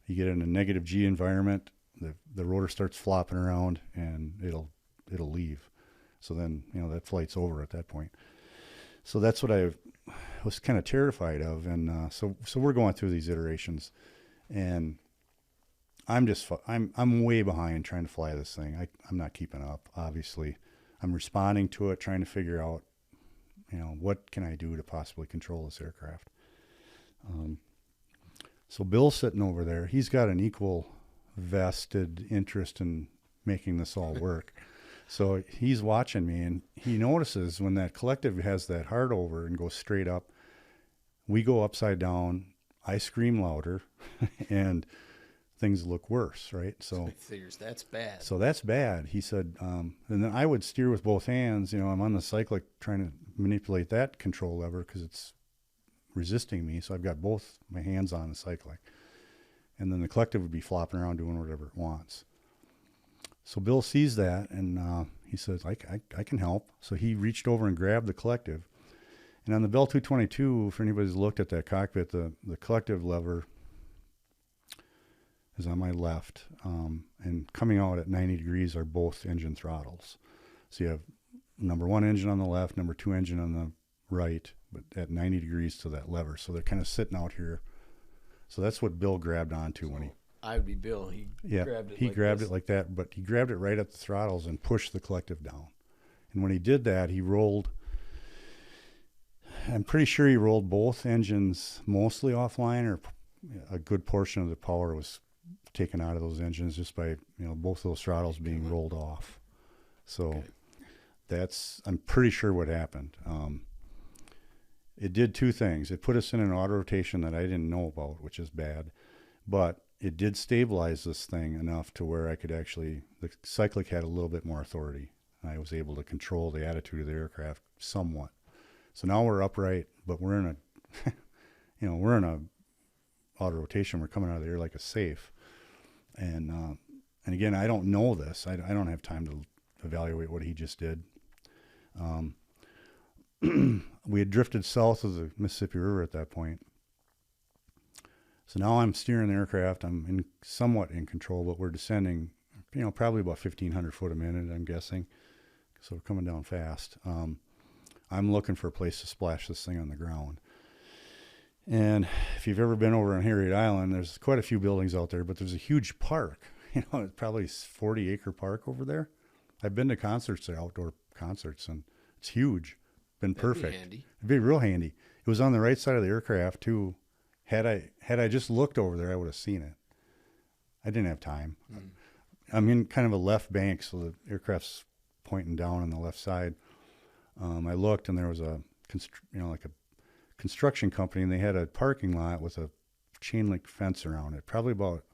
You get in a negative G environment, the rotor starts flopping around and it'll leave. So then that flight's over at that point. So that's what I was kind of terrified of, and so we're going through these iterations, and I'm way behind trying to fly this thing. I'm not keeping up. Obviously, I'm responding to it, trying to figure out, what can I do to possibly control this aircraft. So Bill's sitting over there. He's got an equal vested interest in making this all work. So he's watching me, and he notices when that collective has that hard over and goes straight up, we go upside down, I scream louder, and things look worse, right? So he figures that's bad. So that's bad. He said, and then I would steer with both hands. I'm on the cyclic trying to manipulate that control lever because it's resisting me. So I've got both my hands on the cyclic. And then the collective would be flopping around doing whatever it wants. So Bill sees that, and he says, I can help. So he reached over and grabbed the collective. And on the Bell 222, if anybody's looked at that cockpit, the collective lever is on my left, and coming out at 90 degrees are both engine throttles. So you have number 1 engine on the left, number 2 engine on the right, but at 90 degrees to that lever. So they're kind of sitting out here. So that's what Bill grabbed onto when he... I would be Bill. He grabbed it. He grabbed it like that, but he grabbed it right at the throttles and pushed the collective down. And when he did that, he rolled. I'm pretty sure he rolled both engines mostly offline, or a good portion of the power was taken out of those engines just by both those throttles being rolled off. So I'm pretty sure what happened. It did 2 things. It put us in an auto rotation that I didn't know about, which is bad, but it did stabilize this thing enough to where I could actually, the cyclic had a little bit more authority. I was able to control the attitude of the aircraft somewhat. So now we're upright, but we're in a auto rotation. We're coming out of the air like a safe. And again, I don't know this. I don't have time to evaluate what he just did. We had drifted south of the Mississippi River at that point. So now I'm steering the aircraft. I'm somewhat in control, but we're descending, probably about 1,500 foot a minute, I'm guessing. So we're coming down fast. I'm looking for a place to splash this thing on the ground. And if you've ever been over on Harriet Island, there's quite a few buildings out there, but there's a huge park. It's probably a 40-acre park over there. I've been to concerts there, outdoor concerts, and it's huge. Been perfect. That'd be handy. It'd be real handy. It was on the right side of the aircraft too. Had I just looked over there, I would have seen it. I didn't have time. I'm in kind of a left bank, so the aircraft's pointing down on the left side. I looked, and there was a construction company, and they had a parking lot with a chain link fence around it, probably about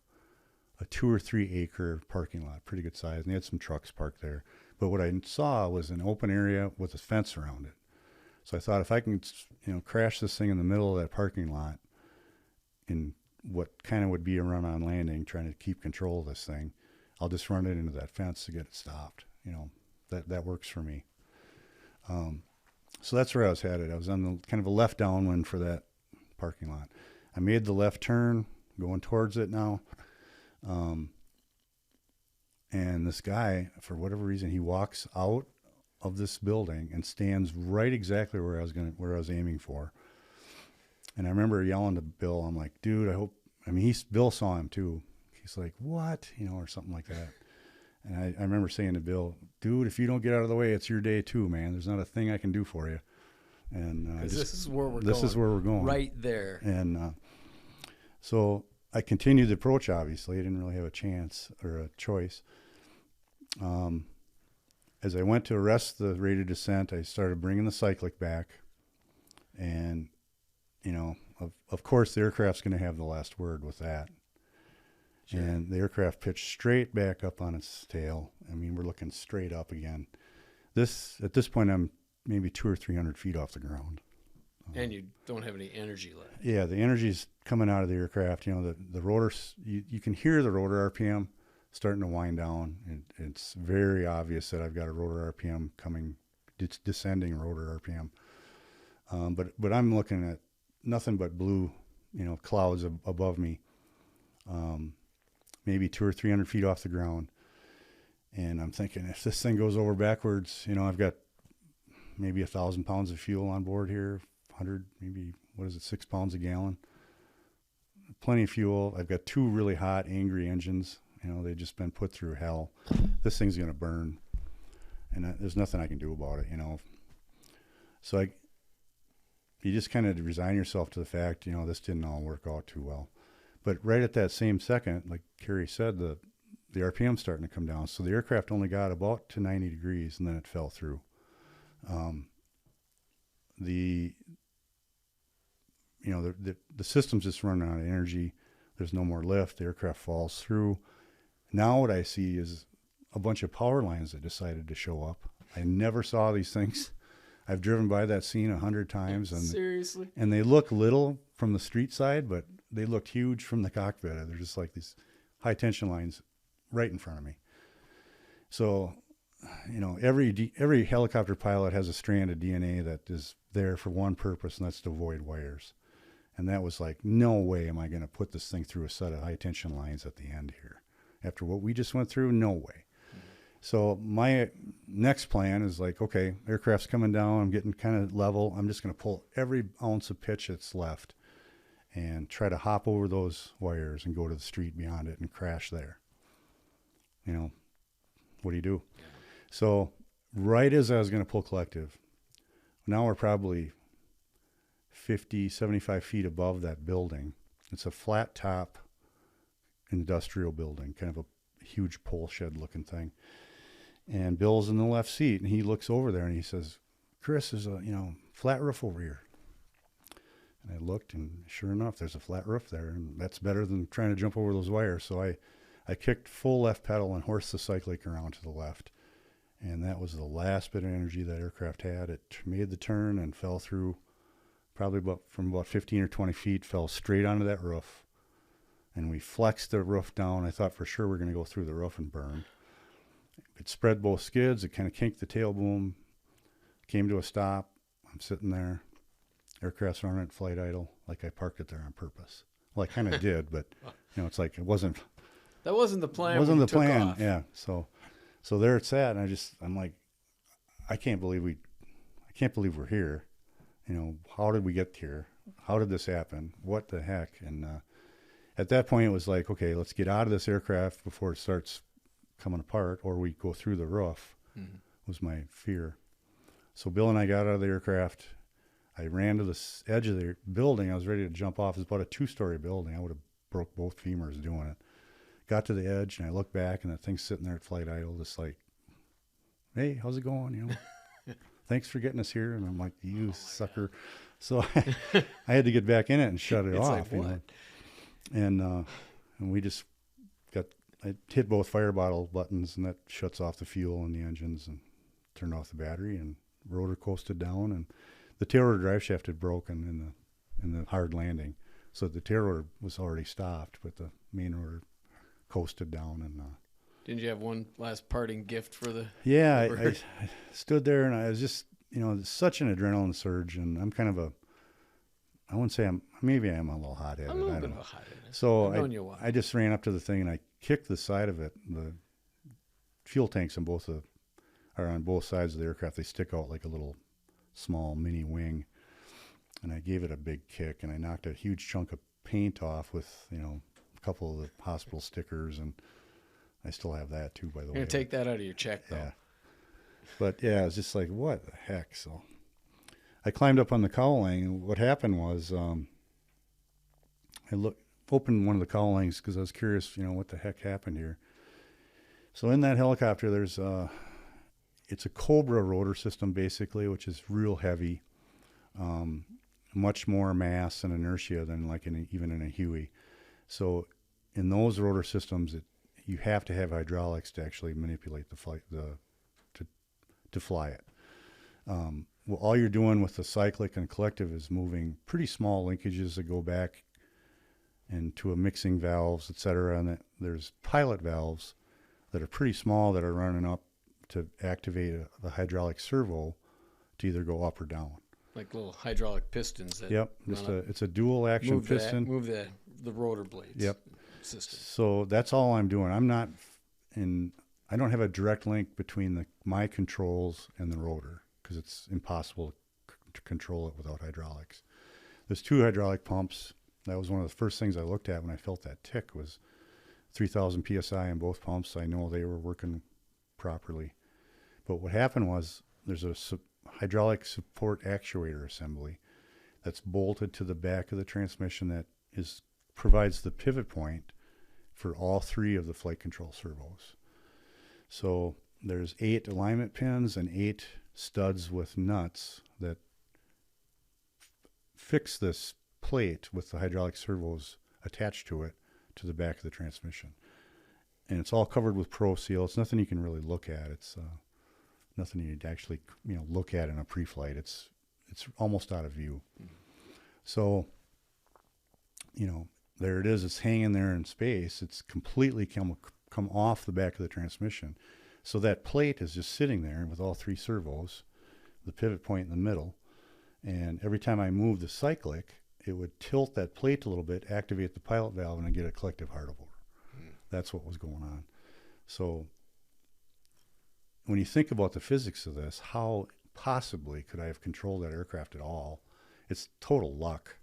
a 2 or 3 acre parking lot, pretty good size. And they had some trucks parked there. But what I saw was an open area with a fence around it. So I thought, if I can, crash this thing in the middle of that parking lot and what kind of would be a run-on landing, trying to keep control of this thing, I'll just run it into that fence to get it stopped. That works for me. So that's where I was headed. I was on the kind of a left downwind for that parking lot. I made the left turn, going towards it now. And this guy, for whatever reason, he walks out of this building and stands right exactly where I was aiming for. And I remember yelling to Bill, I'm like, dude, Bill saw him too. He's like, what? Or something like that. And I remember saying to Bill, dude, if you don't get out of the way, it's your day too, man. There's not a thing I can do for you. And this is where we're going. This is where we're going. Right there. And so I continued the approach, obviously. I didn't really have a chance or a choice. As I went to arrest the rate of descent, I started bringing the cyclic back. And, of course, the aircraft's going to have the last word with that. Sure. And the aircraft pitched straight back up on its tail. I mean, we're looking straight up again. At this point, I'm maybe 200 or 300 feet off the ground. And you don't have any energy left. Yeah, the energy's coming out of the aircraft. The rotors, you can hear the rotor RPM starting to wind down. It's very obvious that I've got a rotor RPM coming, it's descending rotor RPM. But I'm looking at nothing but blue, clouds above me. Maybe 200 or 300 feet off the ground. And I'm thinking, if this thing goes over backwards, I've got maybe 1,000 pounds of fuel on board here, 100, maybe, 6 pounds a gallon. Plenty of fuel. I've got 2 really hot, angry engines. They've just been put through hell. This thing's going to burn. And there's nothing I can do about it, So you just kind of resign yourself to the fact, this didn't all work out too well. But right at that same second, like Kerry said, the RPM's starting to come down. So the aircraft only got about to 90 degrees, and then it fell through. The system's just running out of energy. There's no more lift. The aircraft falls through. Now what I see is a bunch of power lines that decided to show up. I never saw these things. I've driven by that scene 100 times. And seriously? And they look little from the street side, but they looked huge from the cockpit. They're just like these high tension lines right in front of me. So, every helicopter pilot has a strand of DNA that is there for one purpose, and that's to avoid wires. And that was like, no way am I going to put this thing through a set of high tension lines at the end here. After what we just went through, no way. So my next plan is like, okay, aircraft's coming down. I'm getting kind of level. I'm just going to pull every ounce of pitch that's left and try to hop over those wires and go to the street beyond it and crash there. What do you do? Yeah. So right as I was going to pull collective, now we're probably 50, 75 feet above that building. It's a flat top industrial building, kind of a huge pole shed looking thing. And Bill's in the left seat, and he looks over there and he says, Chris, there's a, flat roof over here. And I looked, and sure enough, there's a flat roof there, and that's better than trying to jump over those wires. So I kicked full left pedal and horsed the cyclic around to the left. And that was the last bit of energy that aircraft had. It made the turn and fell through probably from about 15 or 20 feet, fell straight onto that roof. And we flexed the roof down. I thought for sure we were going to go through the roof and burn. It spread both skids. It kind of kinked the tail boom, came to a stop. I'm sitting there. Aircraft's running at flight idle, like I parked it there on purpose. Well, I kind of did, but it's like it wasn't. That wasn't the plan. Wasn't the plan. Yeah. So there it's at, and I'm like, I can't believe we're here. How did we get here? How did this happen? What the heck? And at that point, it was like, okay, let's get out of this aircraft before it starts coming apart, or we go through the roof. Mm-hmm. Was my fear. So Bill and I got out of the aircraft. I ran to the edge of the building. I was ready to jump off. It's about a 2-story building. I would have broke both femurs doing it. Got to the edge, and I looked back, and that thing's sitting there at flight idle, just like, hey, how's it going? Thanks for getting us here. And I'm like, you sucker. God. So I had to get back in it and shut it off. Like, what? And we just I hit both fire bottle buttons, and that shuts off the fuel in the engines and turned off the battery, and rotor coasted down, and the tail rotor drive shaft had broken in the hard landing. So the tail rotor was already stopped, but the main rotor coasted down. And didn't you have one last parting gift for the? yeah, I stood there and I was just, such an adrenaline surge, and I'm kind of I wouldn't say maybe I am a little hot-headed. I'm a little I bit don't of know. a hot-headed. So I just ran up to the thing and I kicked the side of it. The fuel tanks on both sides of the aircraft. They stick out like a little small mini wing. And I gave it a big kick, and I knocked a huge chunk of paint off with, a couple of the hospital stickers, and I still have that too, by the way. You're going to take that out of your check, though. Yeah. But yeah, it was just like, what the heck? So I climbed up on the cowling, and what happened was I opened one of the cowlings because I was curious, what the heck happened here. So in that helicopter, it's a Cobra rotor system basically, which is real heavy, much more mass and inertia than like even in a Huey. So in those rotor systems, you have to have hydraulics to actually manipulate the flight, to fly it. Well, all you're doing with the cyclic and collective is moving pretty small linkages that go back into a mixing valves, etc. And there's pilot valves that are pretty small that are running up to activate the hydraulic servo to either go up or down. Like little hydraulic pistons. Yep, it's a dual action piston. Move the rotor blades. Yep. System. So that's all I'm doing. I don't have a direct link between my controls and the rotor because it's impossible to control it without hydraulics. There's 2 hydraulic pumps. That was one of the first things I looked at when I felt that tick was 3,000 PSI in both pumps. I know they were working properly. But what happened was there's a hydraulic support actuator assembly that's bolted to the back of the transmission that provides the pivot point for all 3 of the flight control servos. So there's 8 alignment pins and 8 studs with nuts that fix this plate with the hydraulic servos attached to it to the back of the transmission. And it's all covered with Pro Seal. It's nothing you can really look at. It's nothing you'd actually look at in a pre-flight. It's almost out of view. Mm-hmm. So, there it is. It's hanging there in space. It's completely come off the back of the transmission. So that plate is just sitting there with all 3 servos, the pivot point in the middle. And every time I move the cyclic, it would tilt that plate a little bit, activate the pilot valve, and I get a collective hard over. That's what was going on. So when you think about the physics of this, how possibly could I have controlled that aircraft at all? It's total luck.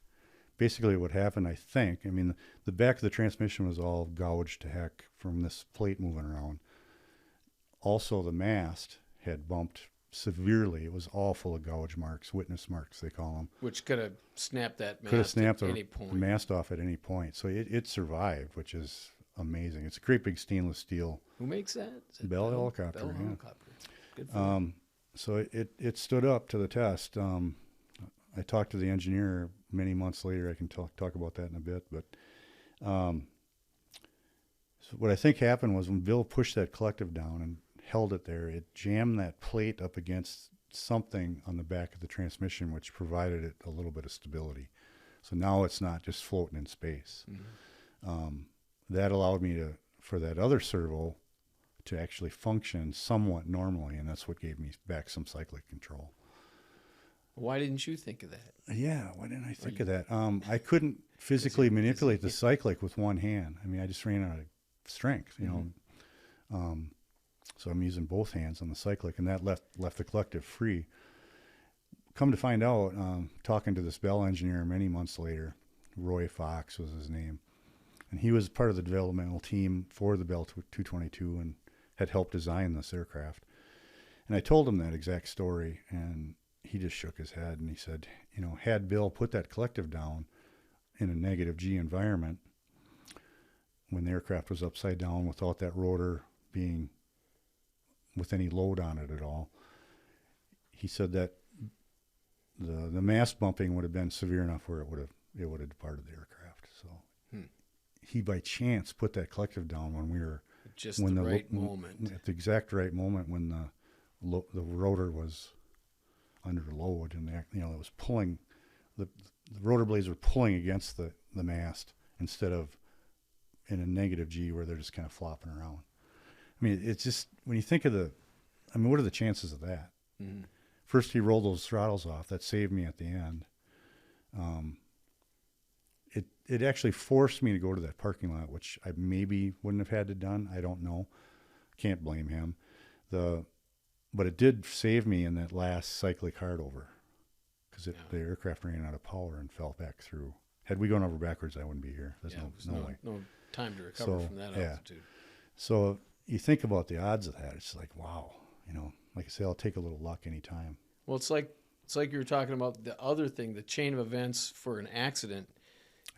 Basically what happened, the back of the transmission was all gouged to heck from this plate moving around. Also, the mast had bumped severely. It was all full of gouge marks, witness marks, they call them. Which could have snapped that mast at any point. The mast off at any point. So it survived, which is amazing. It's a great big stainless steel. Who makes that? Bell Helicopter. Bell Helicopter. Good for them. So it stood up to the test. I talked to the engineer many months later. I can talk about that in a bit. But so what I think happened was when Bill pushed that collective down and held it there, it jammed that plate up against something on the back of the transmission, which provided it a little bit of stability. So now it's not just floating in space. Mm-hmm. That allowed me for that other servo to actually function somewhat normally, and that's what gave me back some cyclic control. Why didn't you think of that? Yeah, why didn't I think of that? I couldn't physically manipulate the cyclic with one hand. I just ran out of strength, Mm-hmm. So I'm using both hands on the cyclic, and that left the collective free. Come to find out, talking to this Bell engineer many months later, Roy Fox was his name, and he was part of the developmental team for the Bell 222 and had helped design this aircraft. And I told him that exact story, and he just shook his head, and he said, had Bill put that collective down in a negative G environment when the aircraft was upside down without that rotor being with any load on it at all, he said that the mast bumping would have been severe enough where it would have departed the aircraft. So he by chance put that collective down when we were moment at the exact right moment when the rotor was under load, and it was pulling the rotor blades were pulling against the the mast instead of in a negative G where they're just kind of flopping around. I mean, it's just, when you think of what are the chances of that? Mm-hmm. First, he rolled those throttles off. That saved me at the end. It actually forced me to go to that parking lot, which I maybe wouldn't have had to done. I don't know. Can't blame him. But it did save me in that last cyclic hard over, because the aircraft ran out of power and fell back through. Had we gone over backwards, I wouldn't be here. There's no way. No time to recover from that altitude. So you think about the odds of that. It's like, wow. Like I say, I'll take a little luck anytime. Well, it's like you were talking about the other thing, the chain of events for an accident.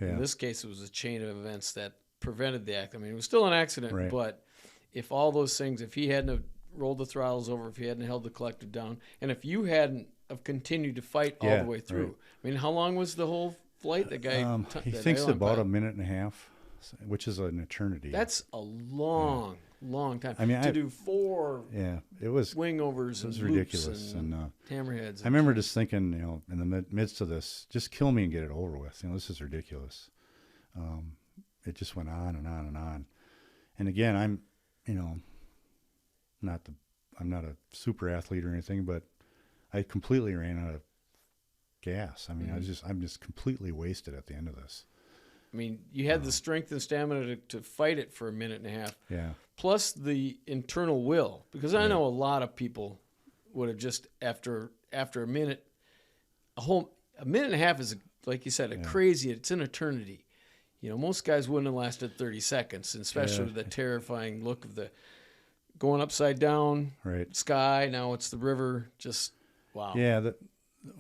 Yeah. In this case, it was a chain of events that prevented the accident. I mean, it was still an accident, right. But if all those things, if he hadn't have rolled the throttles over, if he hadn't held the collective down, and if you hadn't have continued to fight all the way through. Right. I mean, how long was the whole flight? The guy he thinks about a minute and a half, which is an eternity. That's a long time. I mean, to do 4 it was wingovers. It was ridiculous and hammerheads. I remember just thinking, in the midst of this, just kill me and get it over with. This is ridiculous. It just went on and on and on. And again, I'm not a super athlete or anything, but I completely ran out of gas. I mean, I'm just completely wasted at the end of this. I mean, you had the strength and stamina to fight it for a minute and a half. Yeah. Plus the internal will, because I know a lot of people would have just after a minute, a minute and a half is, like you said, crazy. It's an eternity. Most guys wouldn't have lasted 30 seconds, especially with the terrifying look of the going upside down sky. Now it's the river. Just wow. Yeah.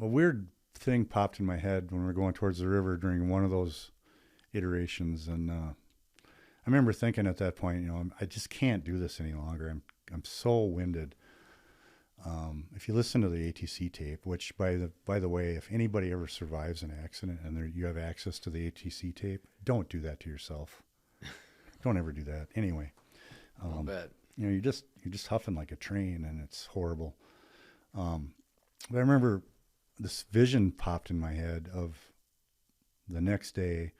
A weird thing popped in my head when we were going towards the river during one of those iterations, and I remember thinking at that point, I just can't do this any longer. I'm so winded. If you listen to the ATC tape, which by the way, if anybody ever survives an accident and you have access to the ATC tape, don't do that to yourself. Don't ever do that. Anyway, I'll bet. You're just huffing like a train, and it's horrible. But I remember this vision popped in my head of the next day,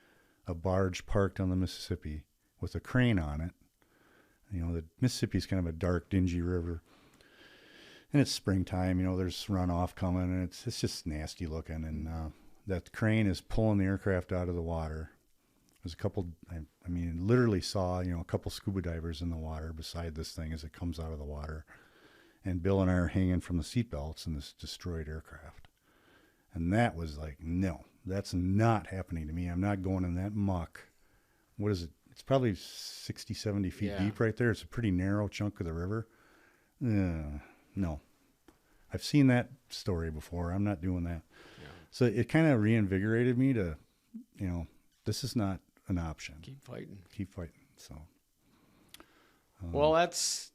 a barge parked on the Mississippi with a crane on it. The Mississippi is kind of a dark, dingy river, and it's springtime. There's runoff coming, and it's just nasty looking. And that crane is pulling the aircraft out of the water. There's a couple. I mean, literally saw a couple scuba divers in the water beside this thing as it comes out of the water, and Bill and I are hanging from the seatbelts in this destroyed aircraft. And that was like, no, that's not happening to me. I'm not going in that muck. What is it? It's probably 60, 70 feet deep right there. It's a pretty narrow chunk of the river. No. I've seen that story before. I'm not doing that. Yeah. So it kind of reinvigorated me to, this is not an option. Keep fighting. So. Well, that's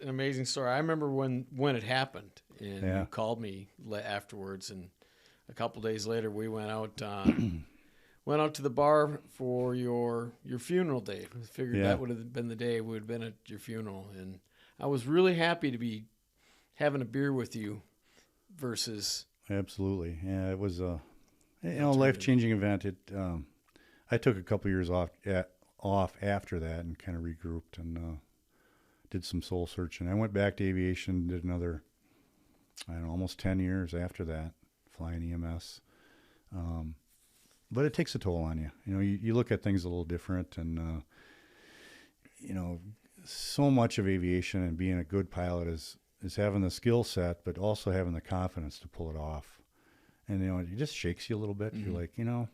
an amazing story. I remember when it happened, and you called me afterwards, and a couple days later we went out to the bar for your funeral day. I figured that would have been the day we would have been at your funeral, and I was really happy to be having a beer with you versus. Absolutely. Yeah, it was a life-changing event. I took a couple years off after that and kind of regrouped and did some soul searching. I went back to aviation, did another, almost 10 years after that, flying EMS. But it takes a toll on you. You look at things a little different, and so much of aviation and being a good pilot is having the skill set, but also having the confidence to pull it off. And it just shakes you a little bit. Mm-hmm. You're like,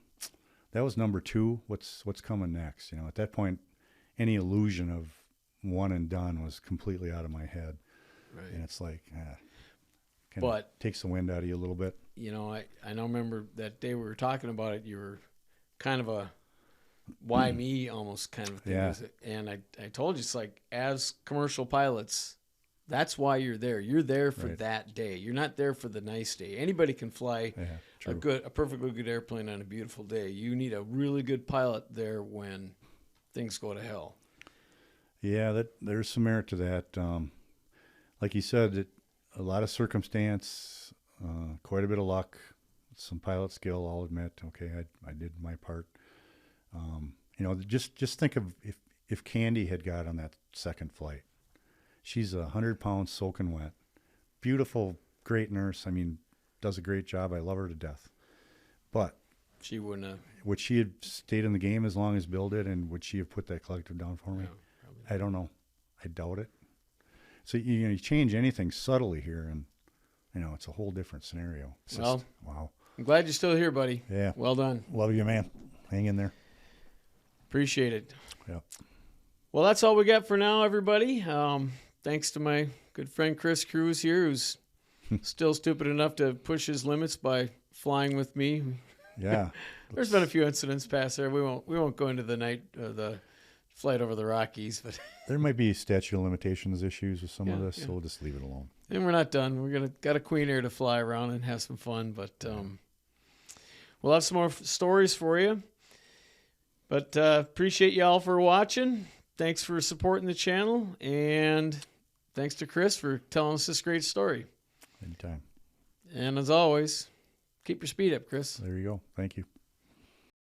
that was number 2. What's coming next? At that point, any illusion of one and done was completely out of my head. Right. And it's like, but takes the wind out of you a little bit. I don't remember that day we were talking about it. You were kind of a why me almost kind of thing. Yeah. And I told you, it's like, as commercial pilots, that's why you're there. You're there for that day. You're not there for the nice day. Anybody can fly a perfectly good airplane on a beautiful day. You need a really good pilot there when things go to hell. Yeah, there's some merit to that. Like you said, a lot of circumstance, quite a bit of luck, some pilot skill, I'll admit. Okay, I did my part. Just think of if Candy had got on that second flight. She's 100 pounds soaking wet. Beautiful, great nurse. I mean, does a great job. I love her to death. But she wouldn't have. Would she have stayed in the game as long as Bill did, and would she have put that collective down for me? No, I don't know. I doubt it. So you change anything subtly here, and it's a whole different scenario. Wow. I'm glad you're still here, buddy. Yeah. Well done. Love you, man. Hang in there. Appreciate it. Yeah. Well, that's all we got for now, everybody. Thanks to my good friend Chris Kruse here, who's still stupid enough to push his limits by flying with me. Yeah. There's been a few incidents past there. We won't go into the flight over the Rockies, but there might be statute of limitations issues with some of this, so we'll just leave it alone. And we're not done. We're got a Queen Air to fly around and have some fun, but we'll have some more stories for you. But appreciate y'all for watching. Thanks for supporting the channel, and thanks to Chris for telling us this great story. Anytime. And as always, keep your speed up, Chris. There you go. Thank you.